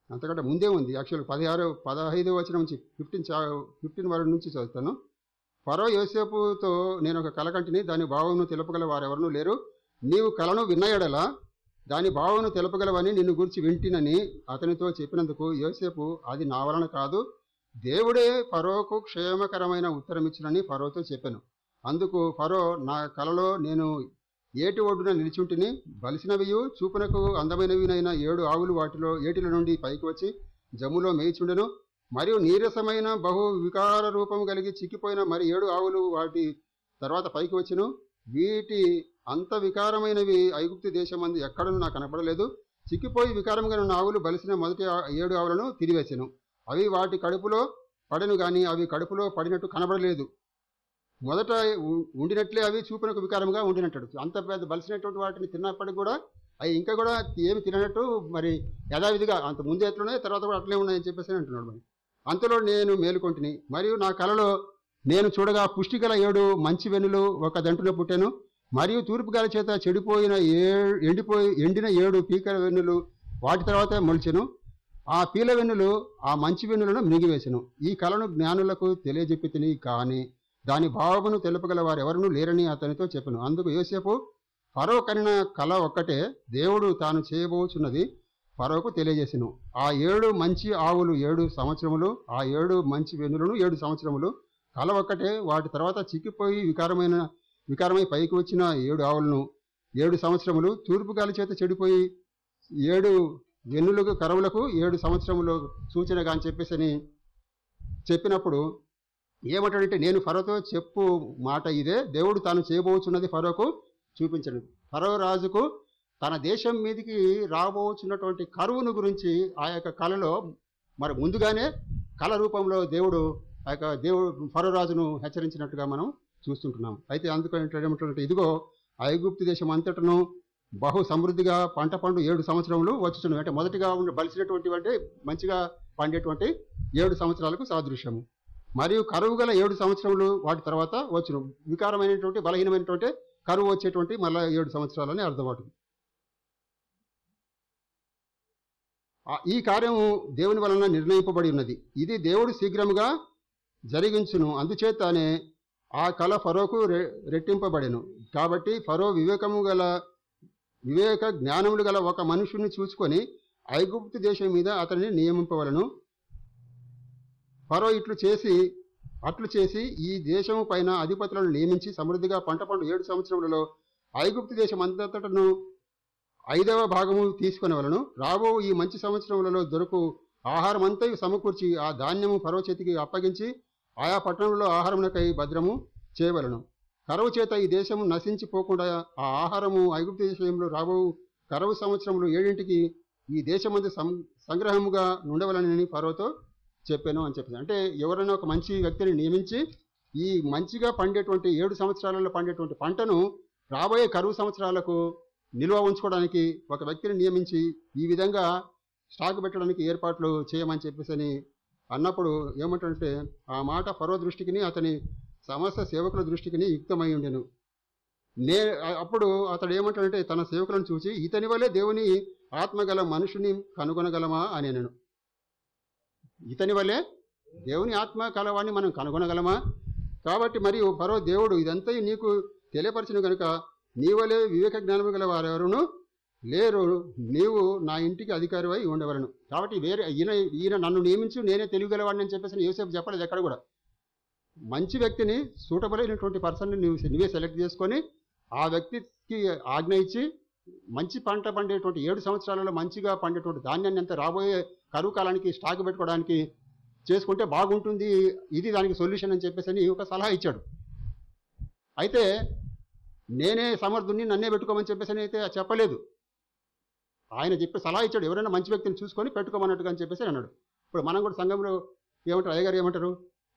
అంతకంటే ముందే ఉంది, యాక్చువల్గా 15వ వచనం నుంచి 15 వరకు నుంచి చదువుతాను. ఫరో యోసేపుతో, నేను ఒక కల కంటిని, దాని భావమును తెలుపగల వారెవరూ లేరు. నీవు కలను విన్నయడలా దాని భావమును తెలుపగలవని నిన్ను గురించి వింటినని అతనితో చెప్పినందుకు యోసేపు, అది నా వలన కాదు, దేవుడే ఫరోకు క్షేమకరమైన ఉత్తరం ఇచ్చినని ఫరోతో చెప్పాను. అందుకు ఫరో, నా కలలో నేను ఏటి ఒడ్డున నిలిచుంటిని, బలిసినవియు చూపునకు అందమైనవినైన 7 ఆవులు ఏటిల నుండి పైకి వచ్చి జమ్ములో మేయిచుండెను. మరియు నీరసమైన బహు వికార రూపము కలిగి చిక్కిపోయిన మరి 7 ఆవులు వాటి తర్వాత పైకి వచ్చెను. వీటి అంత వికారమైనవి ఐగుప్తు దేశమందు ఎక్కడనూ నాకు కనపడలేదు. చిక్కిపోయి వికారంగా ఉన్న ఆవులు బలిసిన మొదటి 7 ఆవులను తిరివేసెను. అవి వాటి కడుపులో పడెను గాని అవి కడుపులో పడినట్టు కనబడలేదు. మొదట ఉండినట్లే అవి చూపునకు వికారంగా ఉండినట్టు. అంత పెద్ద బలిసినటువంటి వాటిని తిన్నప్పటికి కూడా అవి ఇంకా కూడా ఏమి తినట్టు మరి యథావిధిగా అంత ముందే ఎట్లున్నాయి, తర్వాత కూడా అట్లే ఉన్నాయని చెప్పేసి అంటున్నాడు. మరి అంతలో నేను మేలుకొంటిని, మరియు నా కలలో నేను చూడగా పుష్టిగల 7 మంచి వెన్నులు ఒక దంటులో పుట్టాను. మరియు తూర్పు గాలి చేత చెడిపోయిన ఎండిన 7 పీకల వెన్నులు వాటి తర్వాత మొలిచెను. ఆ పీల వెన్నులు ఆ మంచి వెన్నులను మింగివేసెను. ఈ కలను జ్ఞానులకు తెలియజెప్పి తిని, కానీ దాని భావమును తెలుపగల వారు ఎవరునూ లేరని అతనితో చెప్పెను. అందుకు యోసేపు, ఫరో కనిన కల ఒక్కటే దేవుడు తాను చేయబోచున్నది ఫరోకు తెలియజేసెను. ఆ 7 మంచి ఆవులు 7 సంవత్సరములు, ఆ 7 మంచి వెన్నులను 7 సంవత్సరములు. కల ఒక్కటే. వాటి తర్వాత చిక్కిపోయి వికారమై పైకి వచ్చిన 7 ఆవులను 7 సంవత్సరములు. తూర్పు గాలి చేత చెడిపోయి 7 వెన్నులకు కరువులకు 7 సంవత్సరములు సూచనగా అని చెప్పేసి చెప్పినప్పుడు ఏమంటాడంటే, నేను ఫరోతో చెప్పు మాట ఇదే, దేవుడు తాను చేయబోచున్నది ఫరోకు చూపించను. ఫరో రాజుకు తన దేశం మీదకి రాబోచున్నటువంటి కరువును గురించి ఆ యొక్క కళలో మరి ముందుగానే కళ రూపంలో దేవుడు ఆ యొక్క ఫరో రాజును హెచ్చరించినట్టుగా మనం చూస్తుంటున్నాం. అయితే అందుకని ఇదిగో ఐగుప్తు దేశం అంతటను బహు సమృద్ధిగా పంట పండు 7 సంవత్సరములు వచ్చుచును. అంటే మొదటిగా బలిసినటువంటి అంటే మంచిగా పండేటువంటి 7 సంవత్సరాలకు సాదృశ్యము. మరియు కరువు గల 7 సంవత్సరములు వాటి తర్వాత వచ్చును. వికారమైనటువంటి బలహీనమైనటువంటి కరువు వచ్చేటువంటి మళ్ళా 7 సంవత్సరాలని అర్థమవుతుంది. ఈ కార్యము దేవుని వలన నిర్ణయింపబడి ఉన్నది. ఇది దేవుడు శీఘ్రముగా జరిగించును. అందుచేతనే ఆ కళ ఫరోకు రెట్టింపబడెను. కాబట్టి ఫరో వివేక జ్ఞానములు గల ఒక మనుషుని చూసుకొని ఐగుప్తు దేశం మీద అతనిని నియమింపవలను. ఫరో అట్లు చేసి ఈ దేశము పైన అధిపతులను నియమించి సమృద్ధిగా పంట పండు 7 సంవత్సరములలో ఐగుప్తు దేశం అంతటను 5వ భాగము తీసుకునేవలను. రాబో ఈ మంచి సంవత్సరములలో దొరకు ఆహారం అంతయు సమకూర్చి ఆ ధాన్యము ఫరో చేతికి అప్పగించి ఆయా పట్టణంలో ఆహారమునకై భద్రము చేయవలను. కరువు చేత ఈ దేశము నశించిపోకుండా ఆ ఆహారము ఐగుప్తు దేశంలో రాబో కరువు సంవత్సరములు 7ంటికి ఈ దేశమందు సంగ్రహముగా నుండవలనని ఫరోతో చెప్పాను అని చెప్పాను. అంటే ఎవరైనా ఒక మంచి వ్యక్తిని నియమించి ఈ మంచిగా పండేటువంటి 7 సంవత్సరాలలో పండేటువంటి పంటను రాబోయే కరువు సంవత్సరాలకు నిల్వ ఉంచుకోవడానికి ఒక వ్యక్తిని నియమించి ఈ విధంగా స్టాక్ పెట్టడానికి ఏర్పాట్లు చేయమని చెప్పేసి అన్నప్పుడు ఏమంటాడంటే, ఆ మాట ఫరో దృష్టికి అతని సమస్త సేవకుల దృష్టికి యుక్తమై ఉండెను. అప్పుడు అతడు ఏమంటాడంటే, తన సేవకులను చూసి ఇతని వలె దేవుని ఆత్మగల మనుషుని కనుగొనగలమా అని నేను. ఇతని వలె దేవుని ఆత్మ కలవాన్ని మనం కనుగొనగలమా? కాబట్టి మరియు ఫరో దేవుడు ఇదంతా నీకు తెలియపరచును కనుక నీ వలె వివేక జ్ఞానము గల వారెవరును లేరు, నీవు నా ఇంటికి అధికారివై ఉండవలను. కాబట్టి ఈయన నన్ను నియమించు, నేనే తెలియగలవాడిని అని చెప్పేసి యోసేపు చెప్పలేదు ఎక్కడ కూడా. మంచి వ్యక్తిని, సూటబుల్ అయినటువంటి పర్సన్ని నువ్వే సెలెక్ట్ చేసుకొని ఆ వ్యక్తికి ఆజ్ఞ ఇచ్చి మంచి పంట పండేటువంటి 7 సంవత్సరాలలో మంచిగా పండేటువంటి ధాన్యాన్ని అంతా రాబోయే కరువు కాలానికి స్టాక్ పెట్టుకోవడానికి చేసుకుంటే బాగుంటుంది, ఇది దానికి సొల్యూషన్ అని చెప్పేసి ఒక సలహా ఇచ్చాడు. అయితే నేనే సమర్థుని, నన్నే పెట్టుకోమని చెప్పేసి అయితే చెప్పలేదు. ఆయన చెప్పి సలహా ఇచ్చాడు, ఎవరైనా మంచి వ్యక్తిని చూసుకొని పెట్టుకోమన్నట్టుగా అని చెప్పేసి అన్నాడు. ఇప్పుడు మనం కూడా సంఘంలో ఏమంటారు, అయ్యగారు ఏమంటారు,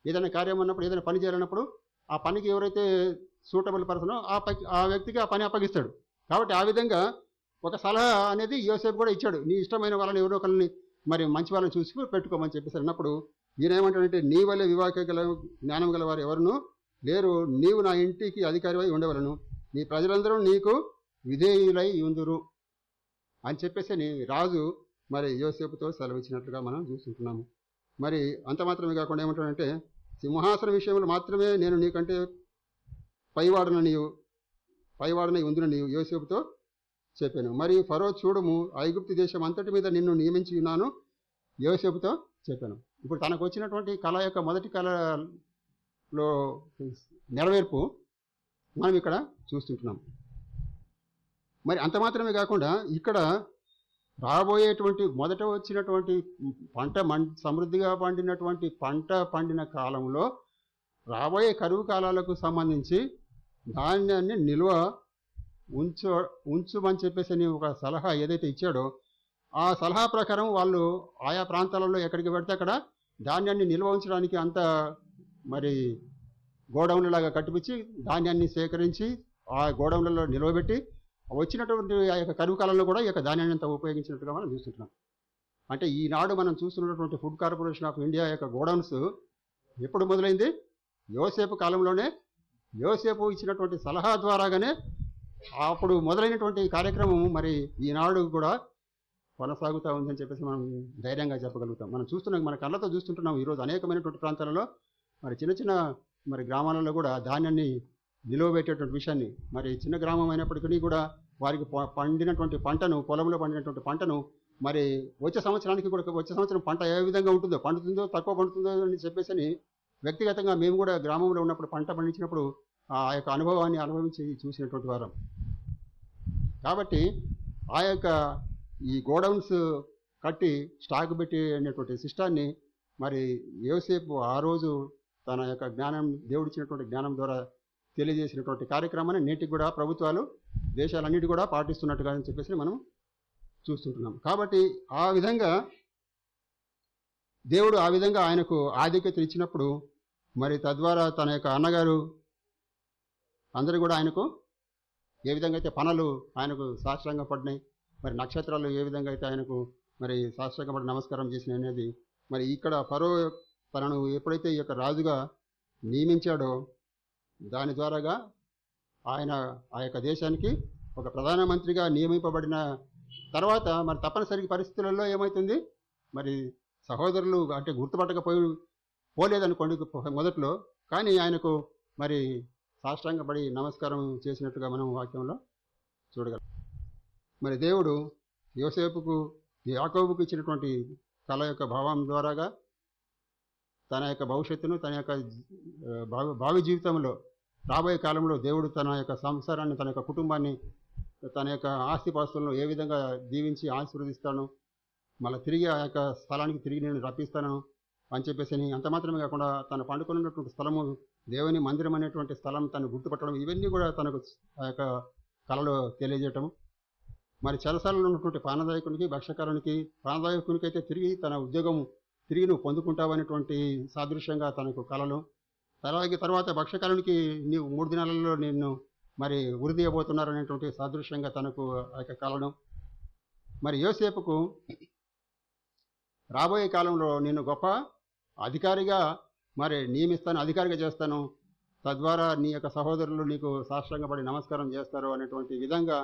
ఏదైనా కార్యం అన్నప్పుడు ఏదైనా పని చేయాలన్నప్పుడు ఆ పనికి ఎవరైతే సూటబుల్ పర్సనో ఆ వ్యక్తికి ఆ పని అప్పగిస్తాడు. కాబట్టి ఆ విధంగా ఒక సలహా అనేది యోసేపు కూడా ఇచ్చాడు, నీ ఇష్టమైన వాళ్ళని ఎవరో ఒకరిని మరి మంచి వాళ్ళని చూసి పెట్టుకోమని చెప్పేసి అన్నప్పుడు ఈయన ఏమంటాడంటే, నీ వల్లే వివేక గల జ్ఞానం గల వారు ఎవరును లేరు, నీవు నా ఇంటికి అధికారివై ఉండవలను, నీ ప్రజలందరూ నీకు విధేయులై ఉందురు అని చెప్పేసి రాజు మరి యోసేపుతో సెలవిచ్చినట్లుగా మనం చూస్తుంటున్నాము. మరి అంత మాత్రమే కాకుండా ఏమంటాడంటే, సింహాసన విషయంలో మాత్రమే నేను నీకంటే పైవాడనై ఉందున నీవు యోసేపుతో చెప్పాను. మరి ఫరో చూడము, ఐగుప్తు దేశం అంతటి మీద నిన్ను నియమించి ఉన్నాను యోసేపుతో చెప్పాను. ఇప్పుడు తనకు వచ్చినటువంటి కళ యొక్క మొదటి కళలో నెరవేర్పు మనం ఇక్కడ చూస్తుంటున్నాం. మరి అంత మాత్రమే కాకుండా ఇక్కడ రాబోయేటువంటి మొదట వచ్చినటువంటి పంట సమృద్ధిగా పండినటువంటి పంట పండిన కాలంలో రాబోయే కరువు కాలాలకు సంబంధించి ధాన్యాన్ని నిల్వ ఉంచుమని చెప్పేసి ఒక సలహా ఏదైతే ఇచ్చాడో ఆ సలహా ప్రకారం వాళ్ళు ఆయా ప్రాంతాలలో ఎక్కడికి పెడితే అక్కడ ధాన్యాన్ని నిల్వ ఉంచడానికి అంత మరి గోడౌన్లలాగా కట్టిపించి ధాన్యాన్ని సేకరించి ఆ గోడౌన్లలో నిల్వబెట్టి వచ్చినటువంటి ఆ యొక్క కరువు కాలంలో కూడా ఈ యొక్క ధాన్యాన్ని అంతా ఉపయోగించినట్టుగా మనం చూస్తున్నాం. అంటే ఈనాడు మనం చూస్తున్నటువంటి ఫుడ్ కార్పొరేషన్ ఆఫ్ ఇండియా యొక్క గోడౌన్స్ ఎప్పుడు మొదలైంది? యోసేపు కాలంలోనే. యోసేపు ఇచ్చినటువంటి సలహా ద్వారాగానే అప్పుడు మొదలైనటువంటి కార్యక్రమం మరి ఈనాడు కూడా కొనసాగుతూ ఉందని చెప్పేసి మనం ధైర్యంగా చెప్పగలుగుతాం. మనం చూస్తున్నాం, మన కళ్ళతో చూస్తుంటున్నాం. ఈరోజు అనేకమైనటువంటి ప్రాంతాలలో మరి చిన్న చిన్న మరి గ్రామాలలో కూడా ధాన్యాన్ని నిలువ పెట్టేటువంటి విషయాన్ని, మరి చిన్న గ్రామం అయినప్పటికీ కూడా వారికి పండినటువంటి పంటను, పొలంలో పండినటువంటి పంటను మరి వచ్చే సంవత్సరానికి కూడా, వచ్చే సంవత్సరం పంట ఏ విధంగా ఉంటుందో, పండుతుందో తక్కువ పండుతుందో అని చెప్పేసి వ్యక్తిగతంగా మేము కూడా గ్రామంలో ఉన్నప్పుడు పంట పండించినప్పుడు ఆ యొక్క అనుభవాన్ని అనుభవించి చూసినటువంటి వారం. కాబట్టి ఆ యొక్క ఈ గోడౌన్స్ కట్టి స్టాక్ పెట్టి అనేటువంటి సిస్టాన్ని మరి యోసేపు ఆ రోజు తన యొక్క జ్ఞానం, దేవుడు ఇచ్చినటువంటి జ్ఞానం ద్వారా తెలియజేసినటువంటి కార్యక్రమాన్ని నేటికి కూడా ప్రభుత్వాలు, దేశాలన్నిటి కూడా పాటిస్తున్నట్టుగా అని చెప్పేసి మనం చూస్తుంటున్నాం. కాబట్టి ఆ విధంగా దేవుడు ఆ విధంగా ఆయనకు ఆధిక్యత ఇచ్చినప్పుడు మరి తద్వారా తన యొక్క అన్నగారు అందరూ కూడా ఆయనకు ఏ విధంగా అయితే పనులు ఆయనకు సాష్టాంగ పడినాయి, మరి నక్షత్రాలు ఏ విధంగా అయితే ఆయనకు మరి సాష్టాంగ పడి నమస్కారం చేసినాయి అనేది మరి ఇక్కడ ఫరో తనను ఎప్పుడైతే ఈ యొక్క రాజుగా నియమించాడో దాని ద్వారాగా ఆయన ఆ యొక్క దేశానికి ఒక ప్రధానమంత్రిగా నియమింపబడిన తర్వాత మరి తప్పనిసరి పరిస్థితులలో ఏమవుతుంది, మరి సహోదరులు అంటే పోలేదనుకోండి మొదట్లో, కానీ ఆయనకు మరి సాష్టాంగపడి నమస్కారం చేసినట్టుగా మనం వాక్యంలో చూడగలం. మరి దేవుడు యోసేపుకు, యాకోబుకు ఇచ్చినటువంటి కళ యొక్క భావం ద్వారాగా తన యొక్క భవిష్యత్తును, తన యొక్క భావి జీవితంలో రాబోయే కాలంలో దేవుడు తన యొక్క సంసారాన్ని, తన యొక్క కుటుంబాన్ని, తన యొక్క ఆస్తిపాస్తులను ఏ విధంగా దీవించి ఆశీర్వదిస్తాను, మళ్ళీ తిరిగి ఆ యొక్క స్థలానికి తిరిగి నేను రప్పిస్తాను అని చెప్పేసి, అంత మాత్రమే కాకుండా తను పండుకున్నటువంటి స్థలము దేవుని మందిరం అనేటువంటి స్థలం తను గుర్తుపట్టడం, ఇవన్నీ కూడా తనకు ఆ యొక్క కళలో తెలియజేయటం. మరి చెరసాలలో ఉన్నటువంటి ప్రాణదాయకునికి, భక్షకారునికి, ప్రాణదాయకునికి అయితే తిరిగి తన ఉద్యోగం తిరిగి నువ్వు పొందుకుంటావు అనేటువంటి సాదృశ్యంగా తనకు కళలు, తర్వాత భక్షకారునికి నీవు 3 దినాలలో నిన్ను మరి ఉరిదీయబోతున్నారు అనేటువంటి సాదృశ్యంగా తనకు ఆ యొక్క కళను, మరి యోసేపుకు రాబోయే కాలంలో నేను గొప్ప అధికారిగా మరి నియమిస్తాను, అధికారిగా చేస్తాను, తద్వారా నీ యొక్క సహోదరులు నీకు సాష్టాంగపడి నమస్కారం చేస్తారు అనేటువంటి విధంగా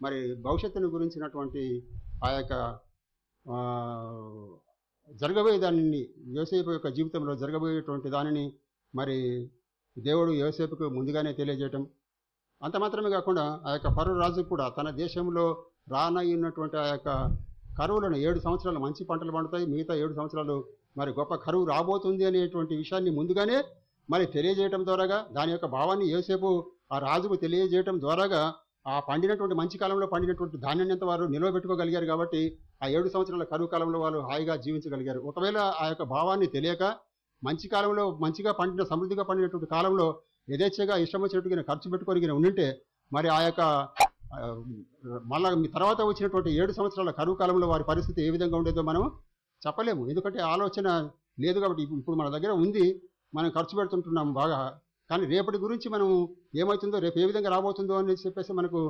మరి భవిష్యత్తును గురించినటువంటి ఆ యొక్క జరగబోయే దానిని, యోసేపు యొక్క జీవితంలో జరగబోయేటువంటి దానిని మరి దేవుడు యోసేపుకు ముందుగానే తెలియజేయటం. అంత మాత్రమే కాకుండా ఆ యొక్క ఫరో రాజు కూడా తన దేశంలో రానయ్యున్నటువంటి ఆ యొక్క కరువులను 7 సంవత్సరాలు మంచి పంటలు పండుతాయి, మిగతా 7 సంవత్సరాలు మరి గొప్ప కరువు రాబోతుంది అనేటువంటి విషయాన్ని ముందుగానే మరి తెలియజేయటం ద్వారాగా, దాని యొక్క భావాన్ని యోసేపు ఆ రాజుకు తెలియజేయటం ద్వారాగా ఆ పండినటువంటి మంచి కాలంలో పండినటువంటి ధాన్యాన్ని అంతా వారు నిలవబెట్టుకోగలిగారు. కాబట్టి ఆ 7 సంవత్సరాల కరువు కాలంలో వాళ్ళు హాయిగా జీవించగలిగారు. ఒకవేళ ఆ యొక్క భావాన్ని తెలియక మంచి కాలంలో మంచిగా పండిన, సమృద్ధిగా పండినటువంటి కాలంలో యథేచ్ఛగా ఇష్టం వచ్చినట్టుగా ఖర్చు పెట్టుకొని ఉండింటే మరి ఆ యొక్క మళ్ళీ తర్వాత వచ్చినటువంటి 7 సంవత్సరాల కరువు కాలంలో వారి పరిస్థితి ఏ విధంగా ఉండేదో మనం చెప్పలేము. ఎందుకంటే ఆలోచన లేదు కాబట్టి. ఇప్పుడు మన దగ్గర ఉంది, మనం ఖర్చు పెడుతుంటున్నాం బాగా, కానీ రేపటి గురించి మనం ఏమవుతుందో, రేపు ఏ విధంగా రాబోతుందో అని చెప్పేసి మనకు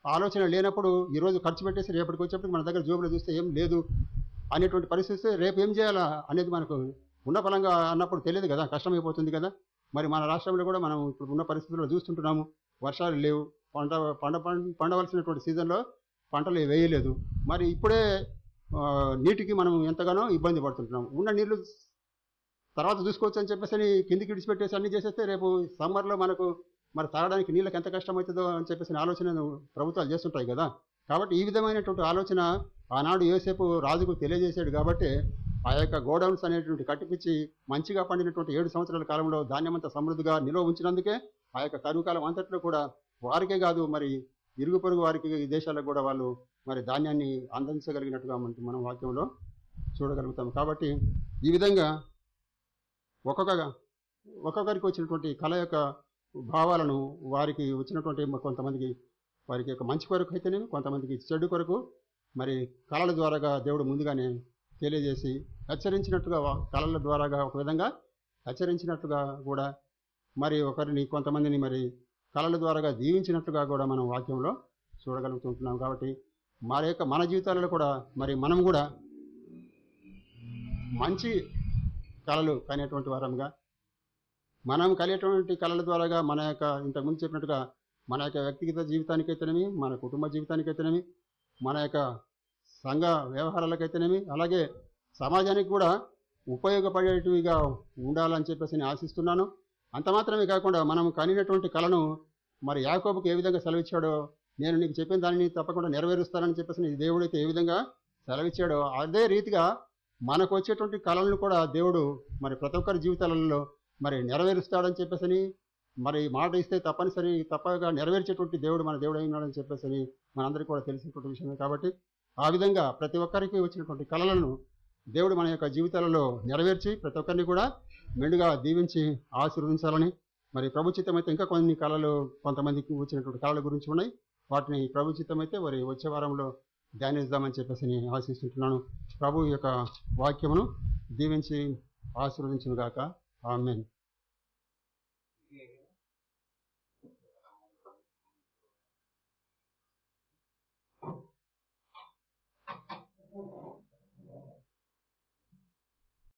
ఆలోచన లేనప్పుడు ఈరోజు ఖర్చు పెట్టేసి రేపటికి వచ్చేప్పటికి మన దగ్గర జోబులో చూస్తే ఏం లేదు అనేటువంటి పరిస్థితి, రేపు ఏం చేయాలా అనేది మనకు ఉన్న ఫలంగా అన్నప్పుడు తెలియదు కదా, కష్టమైపోతుంది కదా. మరి మన రాష్ట్రంలో కూడా మనం ఇప్పుడు ఉన్న పరిస్థితుల్లో చూస్తుంటున్నాము, వర్షాలు లేవు, పండవలసినటువంటి సీజన్లో పంటలు వేయలేదు. మరి ఇప్పుడే నీటికి మనం ఎంతగానో ఇబ్బంది పడుతుంటున్నాం. ఉన్న నీళ్లు తర్వాత చూసుకోవచ్చు అని చెప్పేసి కిందికి విడిచిపెట్టేసి అన్ని చేసేస్తే రేపు సమ్మర్లో మనకు మరి తాగడానికి నీళ్ళకి ఎంత కష్టమవుతుందో అని చెప్పేసి ఆలోచన ప్రభుత్వాలు చేస్తుంటాయి కదా. కాబట్టి ఈ విధమైనటువంటి ఆలోచన ఆనాడు యోసేపు రాజుకు తెలియజేశాడు. కాబట్టి ఆ యొక్క గోడౌన్స్ అనేటువంటి కట్టిపిచ్చి మంచిగా పండినటువంటి 7 సంవత్సరాల కాలంలో ధాన్యమంతా సమృద్ధిగా నిల్వ ఉంచినందుకే ఆ యొక్క కరువు కాలం అంతట్లో కూడా వారికే కాదు, మరి ఇరుగు పొరుగు వారికి, ఈ దేశాలకు కూడా వాళ్ళు మరి ధాన్యాన్ని అందించగలిగినట్టుగా మనం వాక్యంలో చూడగలుగుతాం. కాబట్టి ఈ విధంగా ఒక్కొక్కరికి వచ్చినటువంటి కళ యొక్క భావాలను వారికి వచ్చినటువంటి కొంతమందికి వారికి యొక్క మంచి కొరకు అయితేనేమి, కొంతమందికి చెడు కొరకు మరి కళల ద్వారాగా దేవుడు ముందుగానే తెలియజేసి హెచ్చరించినట్టుగా, కళల ద్వారాగా ఒక విధంగా హెచ్చరించినట్టుగా కూడా మరి ఒకరిని, కొంతమందిని మరి కళల ద్వారాగా దీవించినట్టుగా కూడా మనం వాక్యంలో చూడగలుగుతుంటున్నాం. కాబట్టి మన జీవితాలలో కూడా మరి మనం కూడా మంచి కళలు కనేటువంటి వారంగా, మనం కలిగేటువంటి కళల ద్వారాగా మన యొక్క ఇంతకుముందు చెప్పినట్టుగా మన యొక్క వ్యక్తిగత జీవితానికైతేనేమి, మన కుటుంబ జీవితానికైతేనేమి, మన యొక్క సంఘ వ్యవహారాలకైతేనేమి, అలాగే సమాజానికి కూడా ఉపయోగపడేటివిగా ఉండాలని చెప్పేసి నేను ఆశిస్తున్నాను. అంత మాత్రమే కాకుండా మనం కనినటువంటి కళను మరి యాకోబుకు ఏ విధంగా సెలవిచ్చాడో, నేను నీకు చెప్పిన దానిని తప్పకుండా నెరవేరుస్తానని చెప్పేసి దేవుడైతే ఏ విధంగా సెలవిచ్చాడో, అదే రీతిగా మనకు వచ్చేటువంటి కళలను కూడా దేవుడు మరి ప్రతి ఒక్కరి జీవితాలలో మరి నెరవేరుస్తాడని చెప్పేసి, మరి మాట ఇస్తే తప్పగా నెరవేర్చేటువంటి దేవుడు మన దేవుడు అయినాడని చెప్పేసి మనందరికీ కూడా తెలిసినటువంటి విషయమే. కాబట్టి ఆ విధంగా ప్రతి ఒక్కరికి వచ్చినటువంటి కళలను దేవుడు మన యొక్క జీవితాలలో నెరవేర్చి ప్రతి ఒక్కరిని కూడా మెండుగా దీవించి ఆశీర్వదించాలని, మరి ప్రభుచితమైతే ఇంకా కొన్ని కళలు కొంతమందికి వచ్చినటువంటి కళల గురించి ఉన్నాయి. వాటిని ప్రభుచితమైతే మరి వచ్చే వారంలో ధ్యానిద్దామని చెప్పేసి ఆశిస్తుంటున్నాను. ప్రభు యొక్క వాక్యమును దీవించి ఆశీర్వదించును గాక. ఆమేన్.